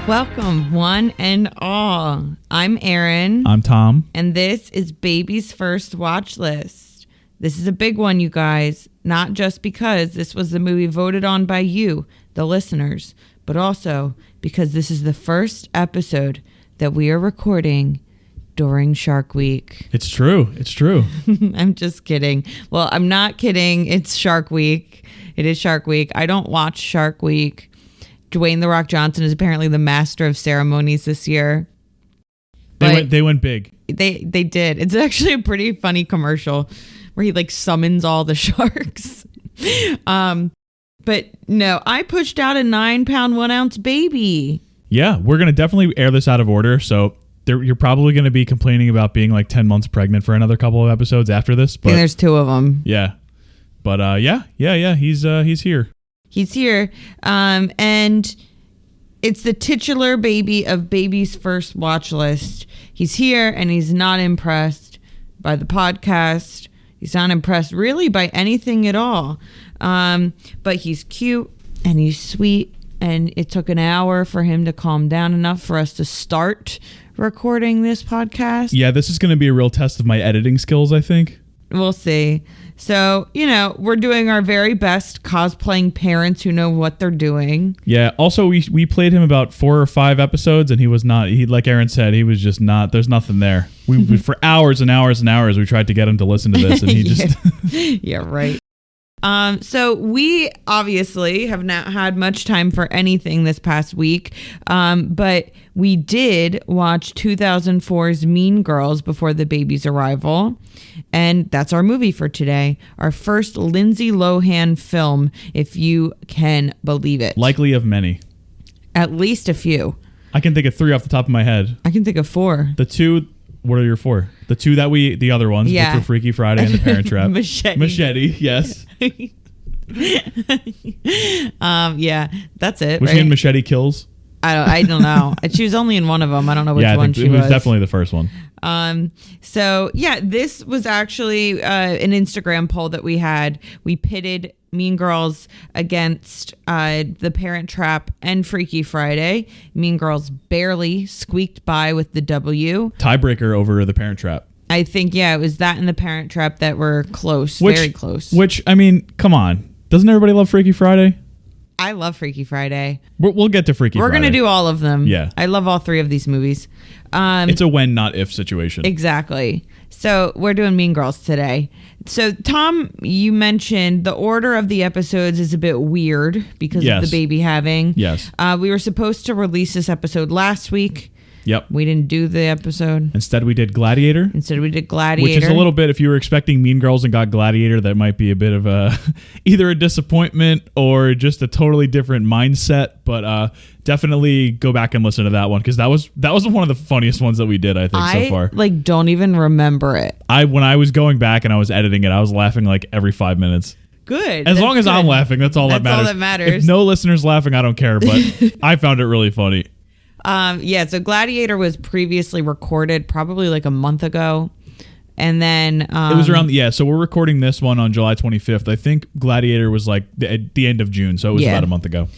Welcome, one and all. I'm Erin. I'm Tom. And this is Baby's First Watch List. This is a big one, you guys. Not just because this was the movie voted on by you, the listeners, but also because this is the first episode that we are recording during Shark Week. It's true. It's true. I'm just kidding. Well, I'm not kidding. It's Shark Week. It is Shark Week. I don't watch Shark Week. Dwayne "The Rock" Johnson is apparently the master of ceremonies this year. They went big. They did. It's actually a pretty funny commercial where he like summons all the sharks. But no, I pushed out a 9-pound 1-ounce baby. Yeah, we're gonna definitely air this out of order. So you're probably gonna be complaining about being like 10 months pregnant for another couple of episodes after this. But I think there's 2 of them. Yeah, but yeah. He's here. He's here. And it's the titular baby of Baby's First Watch List. He's here and he's not impressed by the podcast. He's not impressed really by anything at all. But he's cute and he's sweet. And it took an hour for him to calm down enough for us to start recording this podcast. Yeah, this is going to be a real test of my editing skills, I think. We'll see. So, we're doing our very best cosplaying parents who know what they're doing. Yeah. Also, we played him about 4 or 5 episodes and he was not, like Erin said, he was just not, there's nothing there. We for hours and hours and hours, we tried to get him to listen to this and he just. Yeah, right. So we obviously have not had much time for anything this past week, but we did watch 2004's Mean Girls before the baby's arrival, and that's our movie for today. Our first Lindsay Lohan film, if you can believe it. Likely of many. At least a few. I can think of 3 off the top of my head. I can think of 4. The 2... What are your 4? The 2 that the other ones, yeah. which were Freaky Friday and The Parent Trap. Machete, yes. Yeah, that's it. Was she in Machete Kills? I don't know. She was only in one of them. I don't know which one she was. It was definitely the first one. So yeah, this was actually an Instagram poll that we had. We pitted Mean Girls against The Parent Trap and Freaky Friday. Mean Girls barely squeaked by with the W. Tiebreaker over The Parent Trap. I think, yeah, it was that and The Parent Trap that were close, very close. Which, I mean, come on. Doesn't everybody love Freaky Friday? I love Freaky Friday. We'll get to Freaky Friday. We're going to do all of them. Yeah. I love all 3 of these movies. It's a when, not if situation. Exactly. So we're doing Mean Girls today. So Tom, you mentioned the order of the episodes is a bit weird because of the baby having. Yes. We were supposed to release this episode last week. Yep. We didn't do the episode. Instead, we did Gladiator. Which is a little bit, if you were expecting Mean Girls and got Gladiator, that might be a bit of either a disappointment or just a totally different mindset. But definitely go back and listen to that one because that was one of the funniest ones that we did, I think, so far. I don't even remember it. When I was going back and I was editing it, I was laughing like every 5 minutes. Good. As long as I'm laughing, that's all that matters. That's all that matters. If no listeners laughing, I don't care, but I found it really funny. So Gladiator was previously recorded probably like a month ago. And then it was around, so we're recording this one on July 25th. I think Gladiator was like the end of June, so it was about a month ago.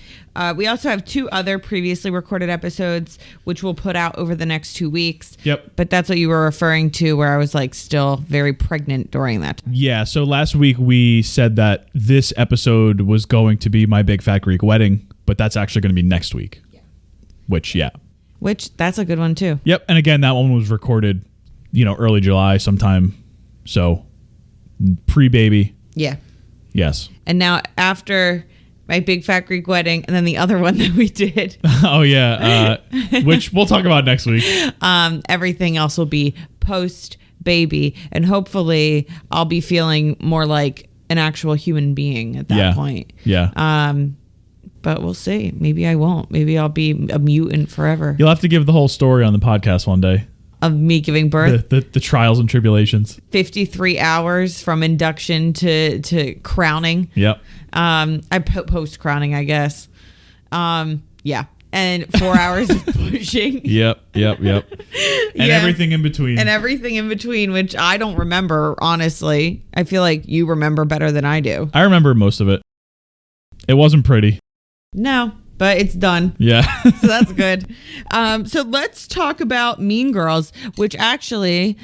We also have 2 other previously recorded episodes, which we'll put out over the next 2 weeks. Yep. But that's what you were referring to, where I was like still very pregnant during that time. Yeah, so last week we said that this episode was going to be My Big Fat Greek Wedding, but that's actually going to be next week. Which, that's a good one too. Yep, and again, that one was recorded, early July sometime. So, pre-baby. Yeah. Yes. And now after My Big Fat Greek Wedding, and then the other one that we did. Oh, yeah. Which we'll talk about next week. Everything else will be post-baby. And hopefully I'll be feeling more like an actual human being at that point. Yeah. But we'll see. Maybe I won't. Maybe I'll be a mutant forever. You'll have to give the whole story on the podcast one day. Of me giving birth? The trials and tribulations. 53 hours from induction to crowning. Yep. Post-crowning, I guess. Yeah. And 4 hours of pushing. Yep. And everything in between. And everything in between, which I don't remember, honestly. I feel like you remember better than I do. I remember most of it. It wasn't pretty. No, but it's done. Yeah. So that's good. So let's talk about Mean Girls, which actually,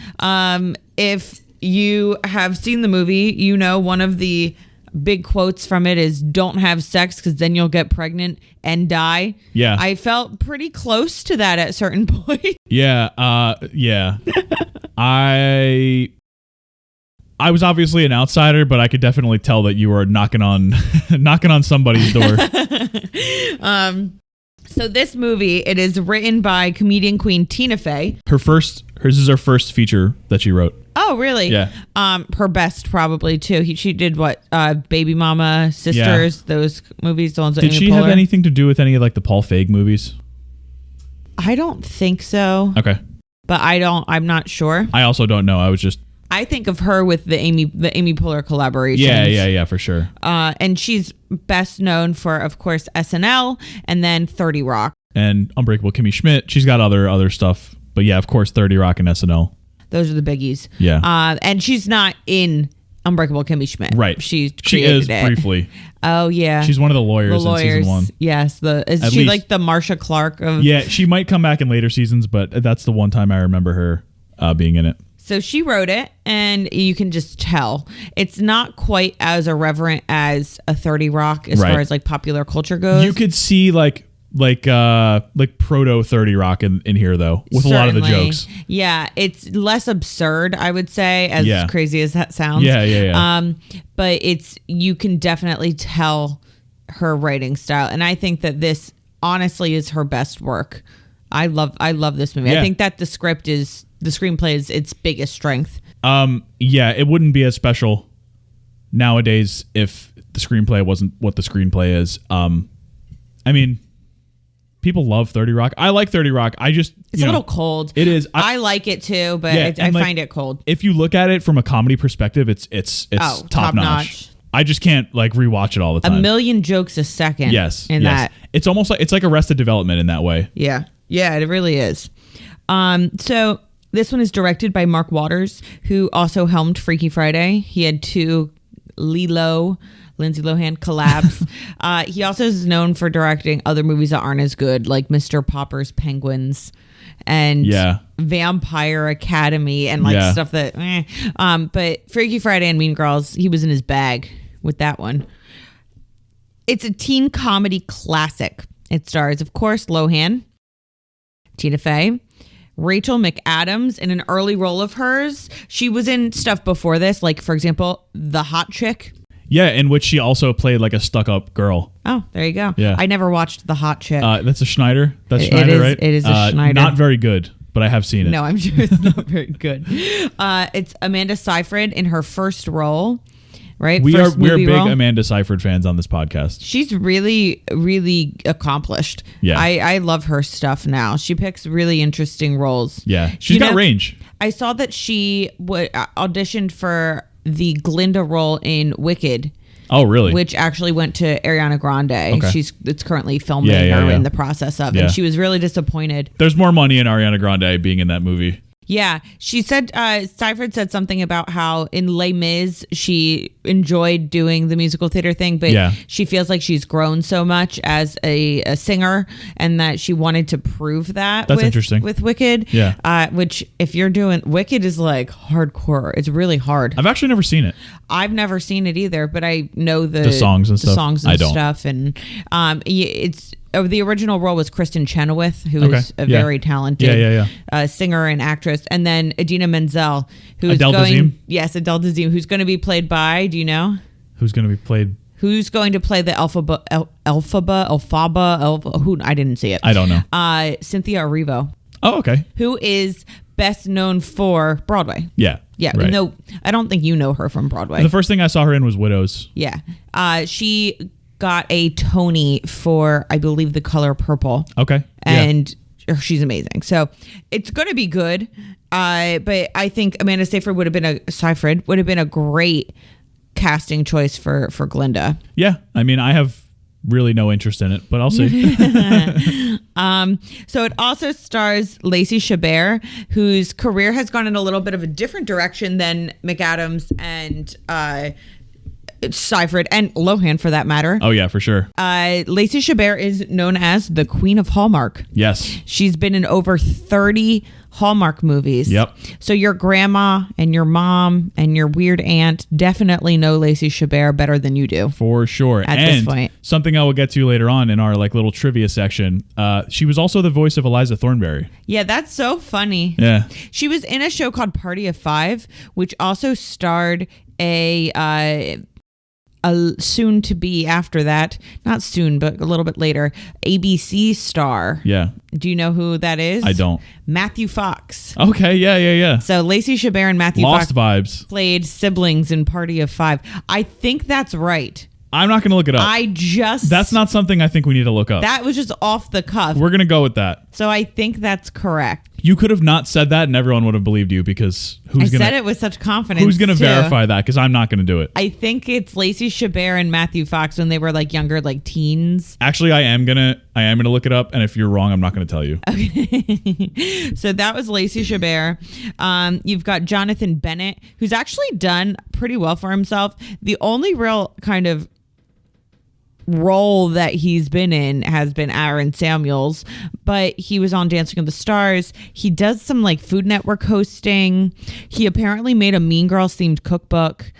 if you have seen the movie, you know one of the big quotes from it is "Don't have sex because then you'll get pregnant and die." Yeah. I felt pretty close to that at certain point. Yeah. Yeah. I was obviously an outsider, but I could definitely tell that you were knocking on somebody's door. So this movie, it is written by comedian queen Tina Fey. Hers is her first feature that she wrote. Oh, really? Yeah. Her best probably too. She did what? Baby Mama, Sisters, those movies. The ones that Did she have anything to do with any of like the Paul Feig movies? I don't think so. Okay. But I'm not sure. I also don't know. I think of her with the Amy Poehler collaborations. Yeah, for sure. And she's best known for, of course, SNL and then 30 Rock. And Unbreakable Kimmy Schmidt. She's got other stuff. But yeah, of course, 30 Rock and SNL. Those are the biggies. Yeah. And she's not in Unbreakable Kimmy Schmidt. Right. She is it. briefly. Oh, yeah. She's one of the lawyers in season 1. Yes. Is At she least. like the Marsha Clark of... Yeah, she might come back in later seasons, but that's the one time I remember her being in it. So she wrote it, and you can just tell it's not quite as irreverent as a 30 Rock as far as like popular culture goes. You could see like proto 30 Rock in here though, with a lot of the jokes. Yeah, it's less absurd, I would say, as crazy as that sounds. Yeah. But you can definitely tell her writing style, and I think that this honestly is her best work. I love this movie. Yeah. I think that the screenplay is its biggest strength. Yeah, it wouldn't be as special nowadays if the screenplay wasn't what the screenplay is. I mean, people love 30 Rock. I like 30 Rock. It's a little cold. It is. I like it too, but I find it cold. If you look at it from a comedy perspective, it's top notch. I just can't like rewatch it all the time. 1 million jokes a second. Yes. That. It's almost like it's like Arrested Development in that way. Yeah. Yeah, it really is. So this one is directed by Mark Waters, who also helmed Freaky Friday. He had 2 Lindsay Lohan collabs. He also is known for directing other movies that aren't as good, like Mr. Popper's Penguins and Vampire Academy and stuff that. But Freaky Friday and Mean Girls, he was in his bag with that one. It's a teen comedy classic. It stars, of course, Lohan, Tina Fey, Rachel McAdams in an early role of hers. She was in stuff before this, like, for example, The Hot Chick. Yeah, in which she also played like a stuck-up girl. Oh, there you go. Yeah. I never watched The Hot Chick. That's a Schneider. That's Schneider, right? It is a Schneider. Not very good, but I have seen it. No, I'm sure it's not very good. It's Amanda Seyfried in her first role. Right, we're big Amanda Seyfried fans on this podcast. She's really, really accomplished. Yeah, I love her stuff now. She picks really interesting roles. Yeah, she's got range. I saw that she auditioned for the Glinda role in Wicked. Oh, really? Which actually went to Ariana Grande. Okay. It's currently filming or in the process of, and she was really disappointed. There's more money in Ariana Grande being in that movie. Yeah, she said, Seyfried said something about how in Les Mis, she enjoyed doing the musical theater thing, but she feels like she's grown so much as a singer and that she wanted to prove that. That's interesting. With Wicked. Yeah. Which if you're doing, Wicked is like hardcore. It's really hard. I've actually never seen it. I've never seen it either, but I know the songs and stuff. And it's... the original role was Kristen Chenoweth, who is a very talented singer and actress, and then Idina Menzel, who is Adele Dazeem, who's going to be played by. Do you know who's going to be played? Who's going to play the Elphaba? Who I didn't see it. I don't know. Cynthia Erivo. Oh, okay. Who is best known for Broadway? Yeah. Yeah. Right. No, I don't think you know her from Broadway. The first thing I saw her in was Widows. Yeah. She got a Tony for, I believe, The Color Purple. Okay. And she's amazing. So it's going to be good. But I think Amanda Seyfried would have been a great casting choice for Glinda. Yeah. I mean, I have really no interest in it, but I'll see. So it also stars Lacey Chabert, whose career has gone in a little bit of a different direction than McAdams and Seyfried and Lohan for that matter. Oh yeah, for sure. Lacey Chabert is known as the Queen of Hallmark. Yes. She's been in over 30 Hallmark movies. Yep. So your grandma and your mom and your weird aunt definitely know Lacey Chabert better than you do. For sure. At this point. Something I will get to later on in our like little trivia section. She was also the voice of Eliza Thornberry. Yeah, that's so funny. Yeah. She was in a show called Party of Five, which also starred a soon to be after that, not soon, but a little bit later, ABC star. Yeah. Do you know who that is? I don't. Matthew Fox. Okay. Yeah. So Lacey Chabert and Matthew Lost Fox vibes. played siblings in Party of Five. I think that's right. I'm not going to look it up. That's not something I think we need to look up. That was just off the cuff. We're going to go with that. So I think that's correct. You could have not said that and everyone would have believed you because I said it with such confidence. Who's going to too. verify that? Because I'm not going to do it. I think it's Lacey Chabert and Matthew Fox when they were like younger, like teens. Actually, I am gonna look it up, and if you're wrong, I'm not gonna tell you. Okay. So that was Lacey Chabert. You've got Jonathan Bennett, who's actually done pretty well for himself. The only real kind of role that he's been in has been Aaron Samuels, but he was on Dancing with the Stars. He does some like Food Network hosting. He apparently made a Mean Girls themed cookbook.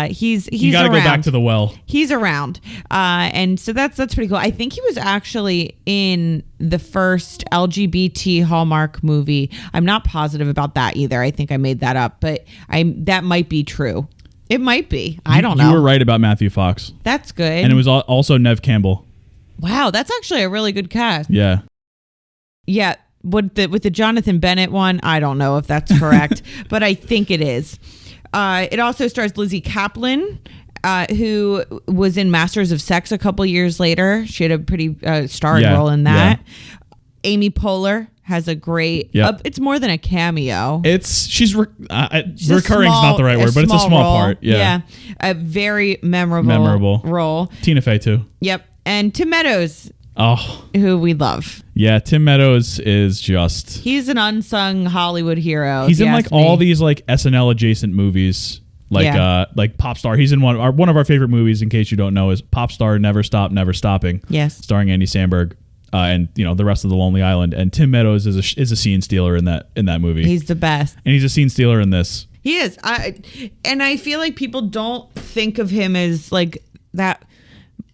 He's you gotta around. go back to the well. He's around, and so that's pretty cool. I think he was actually in the first LGBT Hallmark movie. I'm not positive about that either. I think I made that up, but that might be true. It might be. I don't know. You were right about Matthew Fox. That's good. And it was also Nev Campbell. Wow, that's actually a really good cast. Yeah. Yeah. With the Jonathan Bennett one, I don't know if that's correct, but I think it is. It also stars Lizzie Kaplan, who was in Masters of Sex a couple years later. She had a pretty starring role in that. Yeah. Amy Poehler has a great it's more than a cameo. She's recurring is not the right word, but it's a small part. Yeah. A very memorable role. Tina Fey too. Yep. And Tim Meadows, who we love. Yeah, Tim Meadows is he's an unsung Hollywood hero. He's in like all these like SNL adjacent movies. Like Pop Star. He's in one of our favorite movies, in case you don't know, is Pop Star Never Stop, Never Stopping. Yes. Starring Andy Samberg. And the rest of the Lonely Island, and Tim Meadows is a scene stealer in that movie. He's the best, and he's a scene stealer in this. He is. I feel like people don't think of him as like that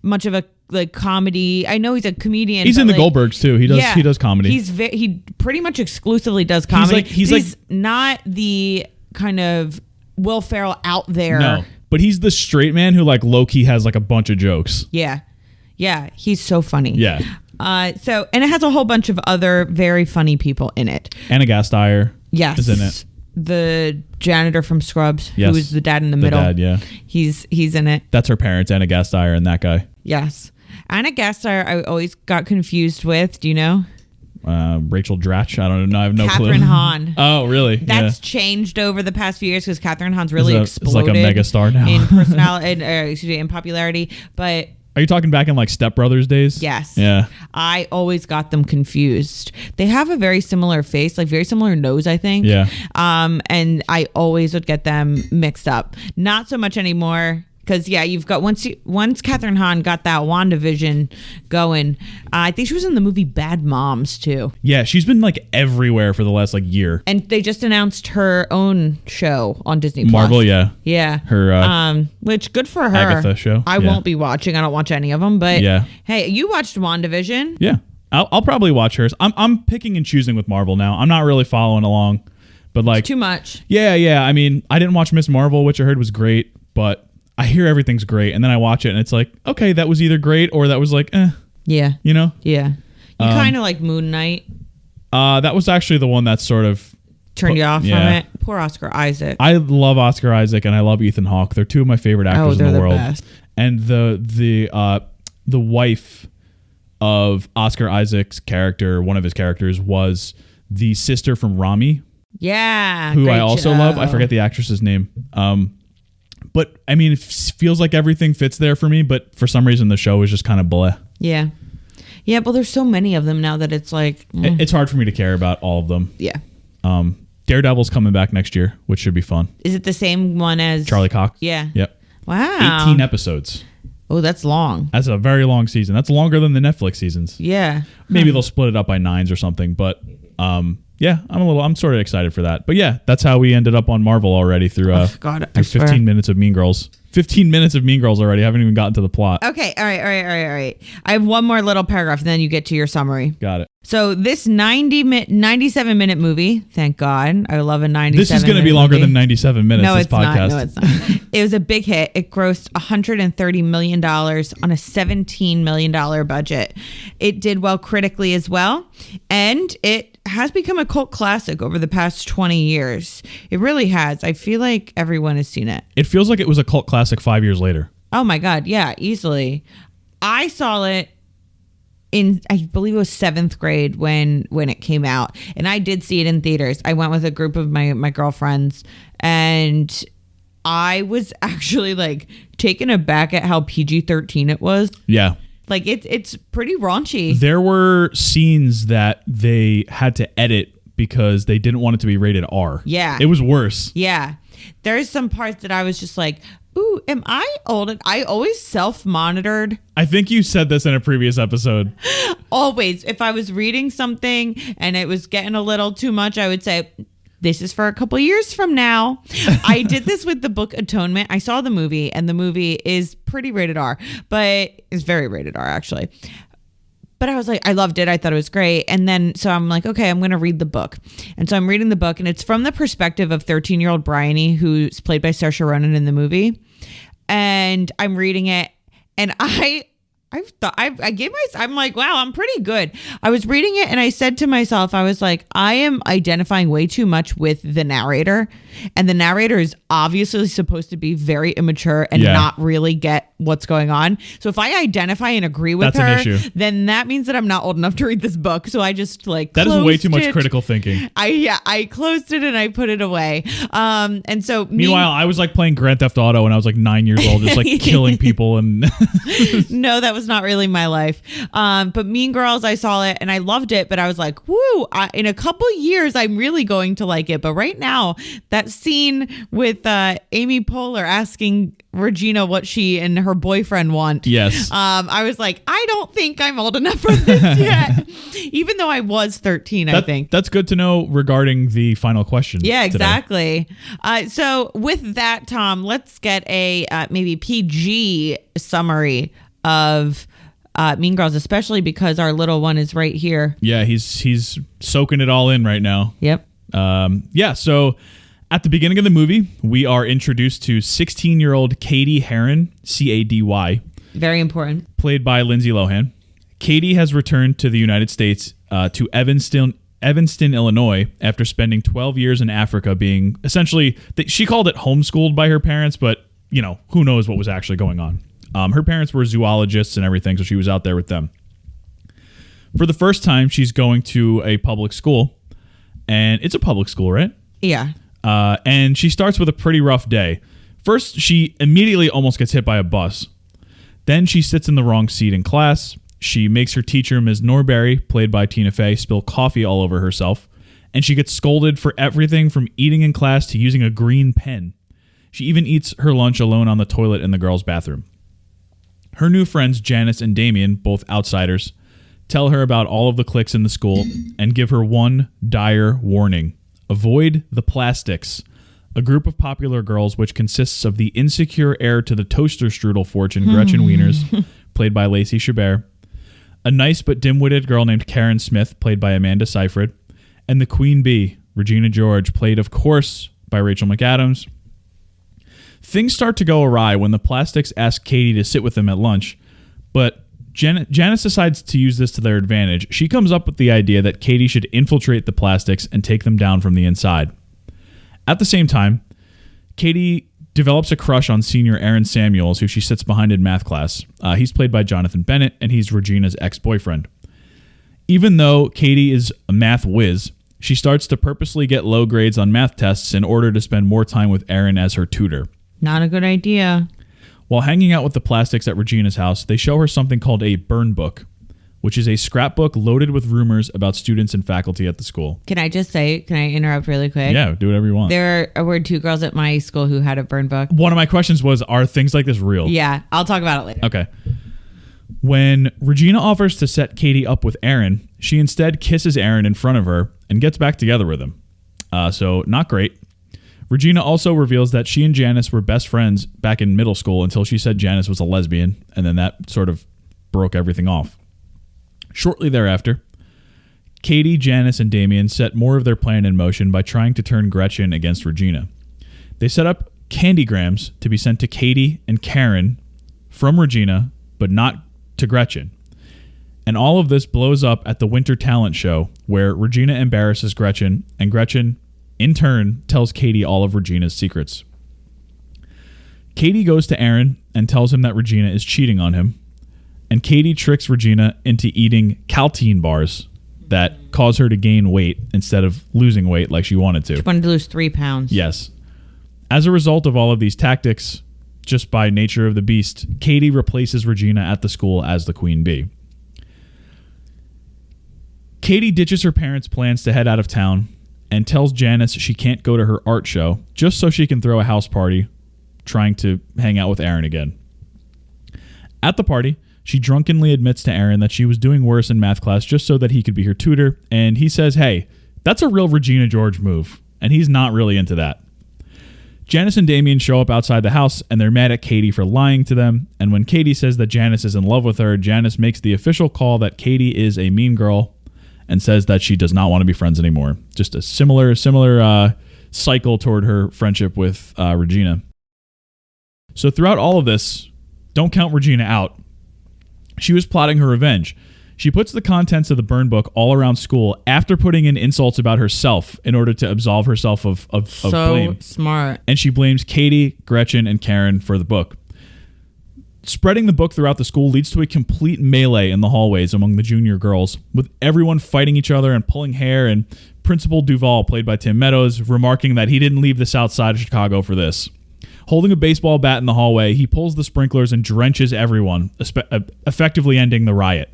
much of a like comedy. I know he's a comedian. He's in the Goldbergs too. He does comedy. He pretty much exclusively does comedy. He's not the kind of Will Ferrell out there. No, but he's the straight man who like low key has like a bunch of jokes. Yeah, he's so funny. Yeah. And it has a whole bunch of other very funny people in it. Anna Gasteyer is in it. The janitor from Scrubs, yes. who is the dad in the middle. Dad, yeah. He's in it. That's her parents, Anna Gasteyer and that guy. Yes. Anna Gasteyer, I always got confused with. Do you know? Rachel Dratch. I don't know. I have no clue. Catherine Hahn. Oh, really? That's changed over the past few years because Catherine Hahn's really exploded. It's like a mega star now. In personality, in popularity. But are you talking back in like Step Brothers days? Yes. Yeah. I always got them confused. They have a very similar face, like very similar nose, I think. Yeah. And I always would get them mixed up. Not so much anymore. Because you've got once Catherine Hahn got that WandaVision going, I think she was in the movie Bad Moms too. Yeah, she's been like everywhere for the last like year. And they just announced her own show on Disney Marvel, Plus. yeah. Her which good for her. Agatha show. I won't be watching. I don't watch any of them, but hey, you watched WandaVision? Yeah. I'll probably watch hers. I'm picking and choosing with Marvel now. I'm not really following along, but like it's too much. Yeah. I mean, I didn't watch Miss Marvel, which I heard was great, but I hear everything's great, and then I watch it, and it's like, okay, that was either great or that was like, Yeah. You know? Yeah. You kind of like Moon Knight. That was actually the one that sort of turned you off from it. Poor Oscar Isaac. I love Oscar Isaac, and I love Ethan Hawke. They're two of my favorite actors in the world. Best. And the wife of Oscar Isaac's character, one of his characters, was the sister from Rami. Yeah. Who I also love. I forget the actress's name. But I mean, it feels like everything fits there for me, but for some reason the show is just kind of bleh. Yeah. Yeah, but there's so many of them now that it's like... It's hard for me to care about all of them. Yeah. Daredevil's coming back next year, which should be fun. Is it the same one as... Charlie Cox? Yeah. Yep. Wow. 18 episodes. Oh, that's long. That's a very long season. That's longer than the Netflix seasons. Yeah. Maybe they'll split it up by 9s or something. But yeah, I'm sort of excited for that. But yeah, that's how we ended up on Marvel already through, through 15 minutes of Mean Girls. 15 minutes of Mean Girls already. Haven't even gotten to the plot. Okay. All right. I have one more little paragraph, and then you get to your summary. Got it. So this 97-minute movie, thank God. I love a 97-minute This is going to be longer than 97 minutes, no, this it's podcast. Not. No, it's not. It was a big hit. It grossed $130 million on a $17 million budget. It did well critically as well. And it has become a cult classic over the past 20 years. It really has. I feel like everyone has seen it. It feels like it was a cult classic 5 years later. Oh my God. Yeah, easily. I saw it in, I believe it was 7th grade when it came out, and I did see it in theaters. I went with a group of my girlfriends, and I was actually like taken aback at how PG-13 it was. Yeah. Like it's pretty raunchy. There were scenes that they had to edit because they didn't want it to be rated R. Yeah. It was worse. Yeah. There's some parts that I was just like, ooh, am I old? I always self-monitored. I think you said this in a previous episode. Always. If I was reading something and it was getting a little too much, I would say, this is for a couple years from now. I did this with the book Atonement. I saw the movie, and the movie is pretty rated R, but it's very rated R, actually. But I was like, I loved it. I thought it was great. And then, so I'm like, okay, I'm going to read the book. And so I'm reading the book, and it's from the perspective of 13-year-old Bryony, who's played by Saoirse Ronan in the movie. And I'm reading it, and I'm like, wow, I'm pretty good. I was reading it, and I said to myself, I was like, I am identifying way too much with the narrator, and the narrator is obviously supposed to be very immature and not really get what's going on. So if I identify and agree with her, an issue. then that means that I'm not old enough to read this book. So I just like that is way too much it. critical thinking. I closed it and I put it away. And so meanwhile, I was like playing Grand Theft Auto when I was like 9 years old, just like killing people and. No, that was not really my life. But Mean Girls, I saw it and I loved it, but I was like, woo, in a couple years, I'm really going to like it. But right now, that scene with Amy Poehler asking Regina what she and her boyfriend want. Yes. I was like, I don't think I'm old enough for this yet. Even though I was 13, I think. That's good to know regarding the final question. Yeah, exactly. So with that, Tom, let's get a maybe PG summary of Mean Girls, especially because our little one is right here. Yeah, he's soaking it all in right now. Yep. So at the beginning of the movie, we are introduced to 16-year-old Katie Heron, C-A-D-Y. Very important. Played by Lindsay Lohan. Katie has returned to the United States to Evanston, Illinois, after spending 12 years in Africa being essentially, she called it homeschooled by her parents, but, you know, who knows what was actually going on. Her parents were zoologists and everything, so she was out there with them. For the first time, she's going to a public school, and it's a public school, right? Yeah. And she starts with a pretty rough day. First, she immediately almost gets hit by a bus. Then she sits in the wrong seat in class. She makes her teacher, Ms. Norbury, played by Tina Fey, spill coffee all over herself. And she gets scolded for everything from eating in class to using a green pen. She even eats her lunch alone on the toilet in the girls' bathroom. Her new friends, Janice and Damien, both outsiders, tell her about all of the cliques in the school and give her one dire warning. Avoid the Plastics, a group of popular girls which consists of the insecure heir to the toaster strudel fortune, Gretchen Wieners, played by Lacey Chabert, a nice but dim-witted girl named Karen Smith, played by Amanda Seyfried, and the Queen Bee, Regina George, played, of course, by Rachel McAdams. Things start to go awry when the Plastics ask Katie to sit with them at lunch, but Janice decides to use this to their advantage. She comes up with the idea that Katie should infiltrate the Plastics and take them down from the inside. At the same time, Katie develops a crush on senior Aaron Samuels, who she sits behind in math class. He's played by Jonathan Bennett, and he's Regina's ex-boyfriend. Even though Katie is a math whiz, she starts to purposely get low grades on math tests in order to spend more time with Aaron as her tutor. Not a good idea. While hanging out with the Plastics at Regina's house, they show her something called a burn book. which is a scrapbook loaded with rumors about students and faculty at the school. Can I interrupt really quick? Yeah, do whatever you want. There were 2 girls at my school who had a burn book. One of my questions was, are things like this real? Yeah, I'll talk about it later. Okay. When Regina offers to set Katie up with Aaron, she instead kisses Aaron in front of her and gets back together with him. So not great. Regina also reveals that she and Janice were best friends back in middle school until she said Janice was a lesbian, and then that sort of broke everything off. Shortly thereafter, Katie, Janice, and Damien set more of their plan in motion by trying to turn Gretchen against Regina. They set up candygrams to be sent to Katie and Karen from Regina, but not to Gretchen. And all of this blows up at the Winter Talent Show, where Regina embarrasses Gretchen, and Gretchen, in turn, tells Katie all of Regina's secrets. Katie goes to Aaron and tells him that Regina is cheating on him, and Katie tricks Regina into eating Caltine bars that cause her to gain weight instead of losing weight like she wanted to. She wanted to lose 3 pounds. Yes. As a result of all of these tactics, just by nature of the beast, Katie replaces Regina at the school as the queen bee. Katie ditches her parents' plans to head out of town and tells Janice she can't go to her art show just so she can throw a house party trying to hang out with Aaron again. At the party, she drunkenly admits to Aaron that she was doing worse in math class just so that he could be her tutor, and he says, hey, that's a real Regina George move, and he's not really into that. Janice and Damien show up outside the house, and they're mad at Katie for lying to them, and when Katie says that Janice is in love with her, Janice makes the official call that Katie is a mean girl and says that she does not want to be friends anymore. Just a similar cycle toward her friendship with Regina. So throughout all of this, don't count Regina out. She was plotting her revenge. She puts the contents of the burn book all around school after putting in insults about herself in order to absolve herself of blame. So smart. And she blames Katie, Gretchen, and Karen for the book. Spreading the book throughout the school leads to a complete melee in the hallways among the junior girls, with everyone fighting each other and pulling hair, and Principal Duval, played by Tim Meadows, remarking that he didn't leave the south side of Chicago for this. Holding a baseball bat in the hallway, he pulls the sprinklers and drenches everyone, effectively ending the riot.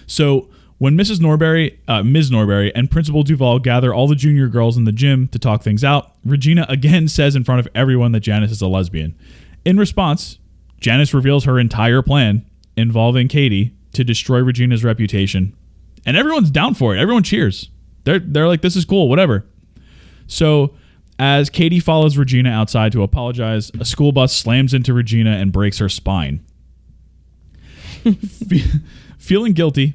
So when Ms. Norbury and Principal Duval gather all the junior girls in the gym to talk things out, Regina again says in front of everyone that Janice is a lesbian. In response, Janice reveals her entire plan involving Katie to destroy Regina's reputation, and everyone's down for it. Everyone cheers. They're like, this is cool, whatever. So as Katie follows Regina outside to apologize, a school bus slams into Regina and breaks her spine. Feeling guilty,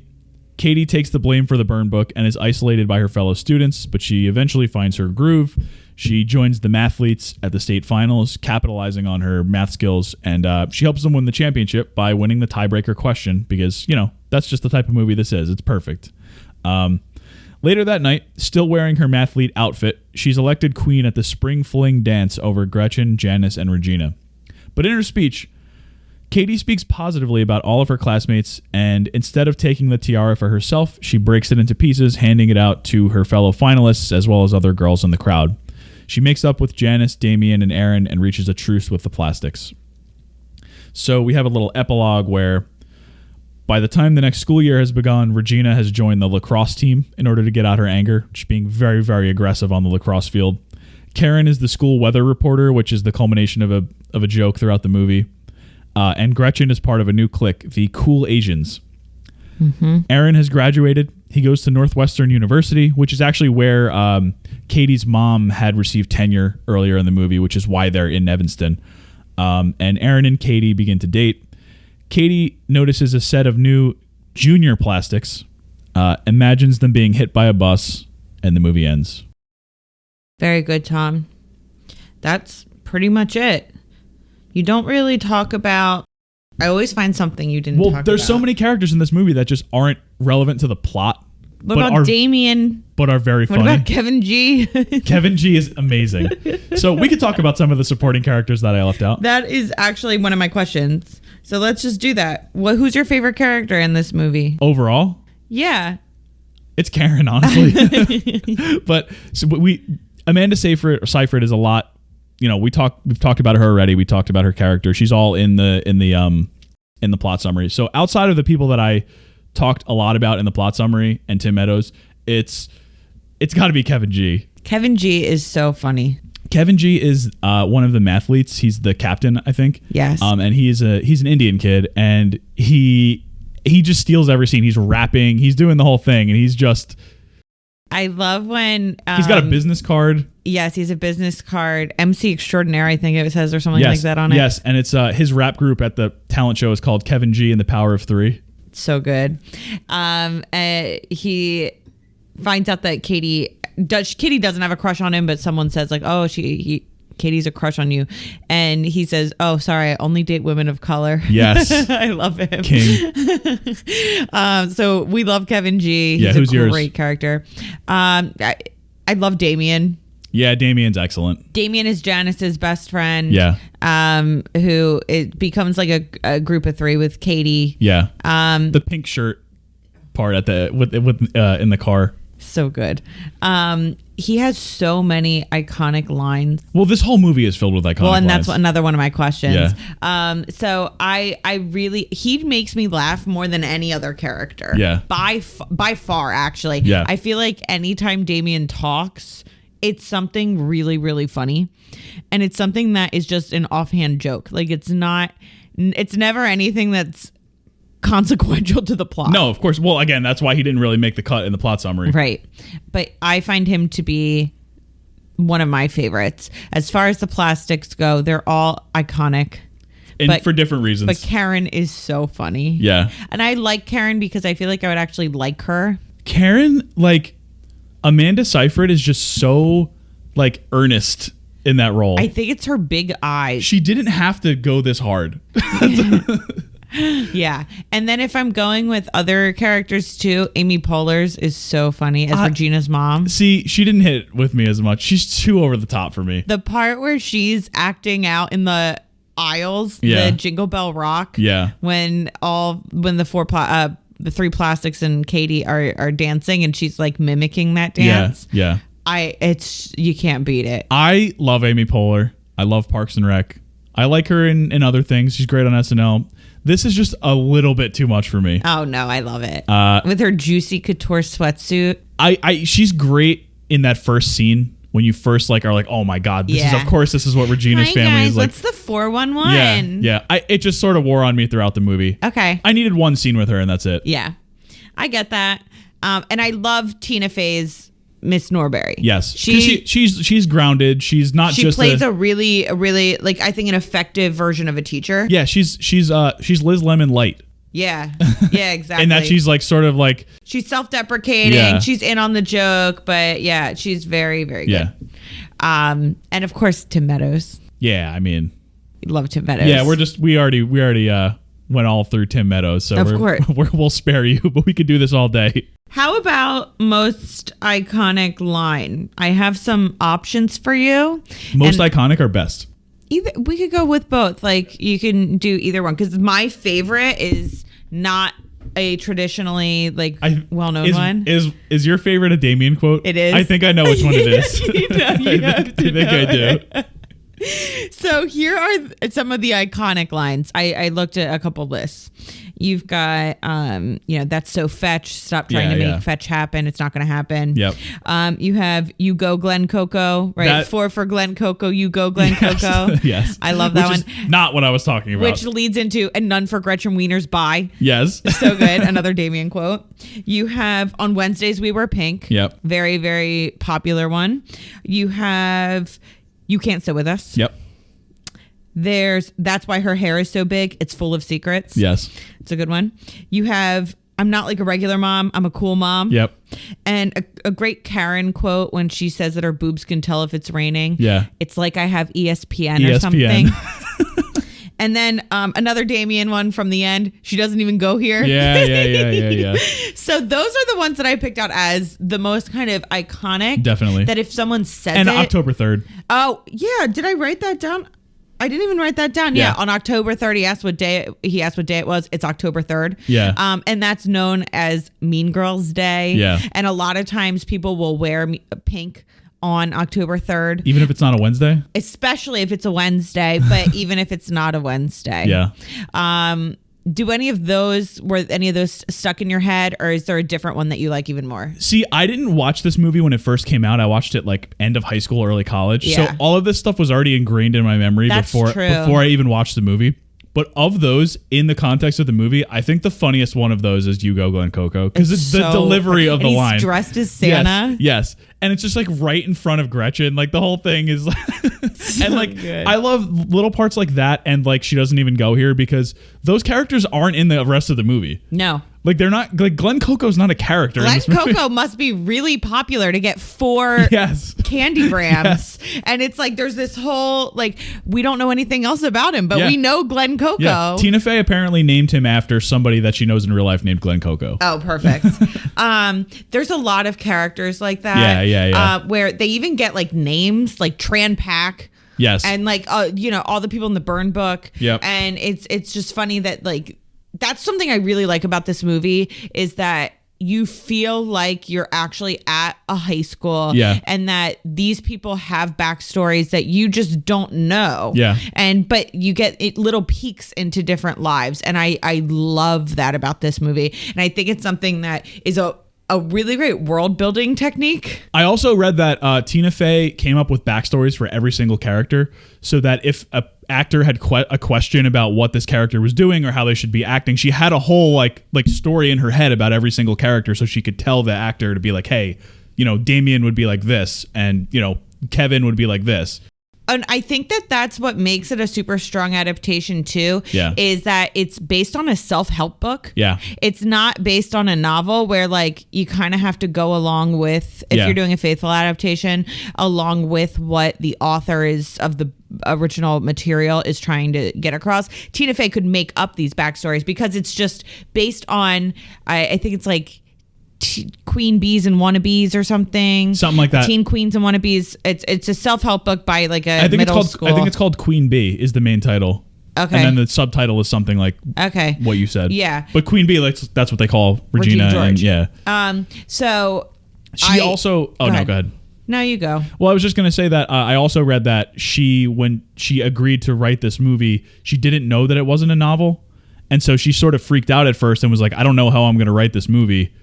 Katie takes the blame for the burn book and is isolated by her fellow students, but she eventually finds her groove. She joins the mathletes at the state finals, capitalizing on her math skills, and she helps them win the championship by winning the tiebreaker question because, that's just the type of movie this is. It's perfect. Later that night, still wearing her mathlete outfit, she's elected queen at the Spring Fling dance over Gretchen, Janice, and Regina. But in her speech, Katie speaks positively about all of her classmates, and instead of taking the tiara for herself, she breaks it into pieces, handing it out to her fellow finalists as well as other girls in the crowd. She makes up with Janice, Damien, and Aaron and reaches a truce with the plastics. So we have a little epilogue where by the time the next school year has begun, Regina has joined the lacrosse team in order to get out her anger, just being very, very aggressive on the lacrosse field. Karen is the school weather reporter, which is the culmination of a joke throughout the movie. And Gretchen is part of a new clique, the Cool Asians. Mm-hmm. Aaron has graduated. He goes to Northwestern University, which is actually where Katie's mom had received tenure earlier in the movie, which is why they're in Evanston. And Aaron and Katie begin to date. Katie notices a set of new junior plastics, imagines them being hit by a bus, and the movie ends. Very good, Tom. That's pretty much it. You don't really talk about... I always find something you didn't talk about. Well, there's so many characters in this movie that just aren't relevant to the plot. What about Damien? But are very funny. What about Kevin G? Kevin G is amazing. So we could talk about some of the supporting characters that I left out. That is actually one of my questions. So let's just do that. Who's your favorite character in this movie? Overall? Yeah. It's Karen, honestly. But so Amanda Seyfried is a lot. We've talked about her already. We talked about her character. She's all in the plot summary. So outside of the people that I talked a lot about in the plot summary and Tim Meadows, it's got to be Kevin G. Kevin G is so funny. Kevin G is one of the mathletes. He's the captain, I think. Yes. And he's an Indian kid, and he just steals every scene. He's rapping. He's doing the whole thing, and he's just... I love when... he's got a business card. Yes, he's a business card. MC Extraordinaire, I think it says, or something like that on it. Yes, and it's his rap group at the talent show is called Kevin G and the Power of Three. So good. He finds out that Katie doesn't have a crush on him, but someone says like, oh, Katie's a crush on you. And he says, oh, sorry, I only date women of color. Yes. I love him. King. So we love Kevin G. Yeah, He's who's a great character. I love Damien. Yeah, Damien's excellent. Damien is Janice's best friend. Yeah. Who it becomes like a group of three with Katie. Yeah. The pink shirt part at the with in the car. So good. He has so many iconic lines. Well, this whole movie is filled with iconic lines. Well, and that's another one of my questions. Yeah. So I really, he makes me laugh more than any other character. Yeah. By far, actually. Yeah. I feel like anytime Damien talks, it's something really, really funny. And it's something that is just an offhand joke. Like it's never anything that's consequential to the plot. No, of course. Well, again, that's why he didn't really make the cut in the plot summary. Right. But I find him to be one of my favorites. As far as the plastics go, they're all iconic. And for different reasons. But Karen is so funny. Yeah. And I like Karen because I feel like I would actually like her. Karen, like, Amanda Seyfried is just so, like, earnest in that role. I think it's her big eyes. She didn't have to go this hard. Yeah. And then if I'm going with other characters too, Amy Poehler's is so funny as Regina's mom. See, she didn't hit with me as much. She's too over the top for me. The part where she's acting out in the aisles, the Jingle Bell Rock. Yeah. When the three plastics and Katie are dancing and she's like mimicking that dance. Yeah. You can't beat it. I love Amy Poehler. I love Parks and Rec. I like her in other things. She's great on SNL. This is just a little bit too much for me. Oh no, I love it. With her juicy couture sweatsuit. She's great in that first scene when you first are like, oh my god, this is what Regina's family is like. What's the 411? Yeah. It just sort of wore on me throughout the movie. Okay. I needed one scene with her and that's it. Yeah, I get that. And I love Tina Fey's Miss Norbury. Yes, she's grounded. She's not just. She plays a really like I think an effective version of a teacher. Yeah, she's Liz Lemon light. Yeah, exactly. And that she's like sort of like she's self-deprecating. Yeah. She's in on the joke, but yeah, she's very, very good. Yeah. And of course Tim Meadows. Yeah, I mean, love Tim Meadows. Yeah, we already went all through Tim Meadows, so we'll spare you, but we could do this all day. How about most iconic line? I have some options for you. Most iconic or best? We could go with both. Like you can do either one because my favorite is not a traditionally well-known one. Is your favorite a Damien quote? It is. I think I know which one it is. I do. So here are some of the iconic lines. I looked at a couple lists. You've got, that's so fetch. Stop trying to make fetch happen. It's not going to happen. Yep. You have you go Glen Coco, right? For Glen Coco, you go Glen Coco. Yes. I love that one. Not what I was talking about. Which leads into and none for Gretchen Wiener's bye. Yes. So good. Another Damien quote. You have on Wednesdays we wear pink. Yep. Very, very popular one. You have you can't sit with us. Yep. That's why her hair is so big. It's full of secrets. Yes. It's a good one. You have, I'm not like a regular mom. I'm a cool mom. Yep. And a great Karen quote when she says that her boobs can tell if it's raining. Yeah. It's like I have ESPN. Or something. And then another Damien one from the end. She doesn't even go here. Yeah. So those are the ones that I picked out as the most kind of iconic. Definitely. That if someone says and it. And October 3rd. Oh, yeah. Did I write that down? I didn't even write that down. Yeah. On October 3rd, he asked what day it was. It's October 3rd. Yeah. And that's known as Mean Girls Day. Yeah. And a lot of times people will wear pink on October 3rd. Even if it's not a Wednesday? Especially if it's a Wednesday, but even if it's not a Wednesday. Yeah. Do any of those, were any of those stuck in your head, or is there a different one that you like even more? See, I didn't watch this movie when it first came out. I watched it like end of high school, early college. Yeah. So all of this stuff was already ingrained in my memory before I even watched the movie. But of those, in the context of the movie, I think the funniest one of those is "You Go, Glen Coco," because it's the delivery of the line. He's dressed as Santa. Yes, and it's just like right in front of Gretchen. Like the whole thing is, like and like good. I love little parts like that, and like she doesn't even go here because those characters aren't in the rest of the movie. No. Like they're not, like Glen Coco's not a character. Glen in this movie. Coco must be really popular to get 4 candy brams. Yes. And it's like there's this whole, like, we don't know anything else about him, but we know Glen Coco. Yeah. Tina Fey apparently named him after somebody that she knows in real life named Glen Coco. Oh, perfect. There's a lot of characters like that. Yeah. Where they even get like names, like Tran Pack. Yes. And like, all the people in the Burn Book. Yep. And it's just funny that like, that's something I really like about this movie is that you feel like you're actually at a high school and that these people have backstories that you just don't know. Yeah. But you get little peeks into different lives. And I love that about this movie. And I think it's something that is a really great world building technique. I also read that Tina Fey came up with backstories for every single character so that if a actor had a question about what this character was doing or how they should be acting, she had a whole like story in her head about every single character so she could tell the actor to be like, hey, Damien would be like this and, Kevin would be like this. And I think that that's what makes it a super strong adaptation too, is that it's based on a self-help book. Yeah. It's not based on a novel where like you kind of have to go along with, if you're doing a faithful adaptation, along with what the author is of the original material is trying to get across. Tina Fey could make up these backstories because it's just based on, I think it's like Queen Bees and Wannabes or something like that. Teen Queens and Wannabes. It's a self-help book by like a middle school. I think it's called Queen Bee is the main title. Okay. And then the subtitle is something like what you said. Yeah. But Queen Bee, that's what they call Regina George. And so she also go ahead. No, you go. Well, I was just going to say that I also read that when she agreed to write this movie, she didn't know that it wasn't a novel. And so she sort of freaked out at first and was like, I don't know how I'm going to write this movie.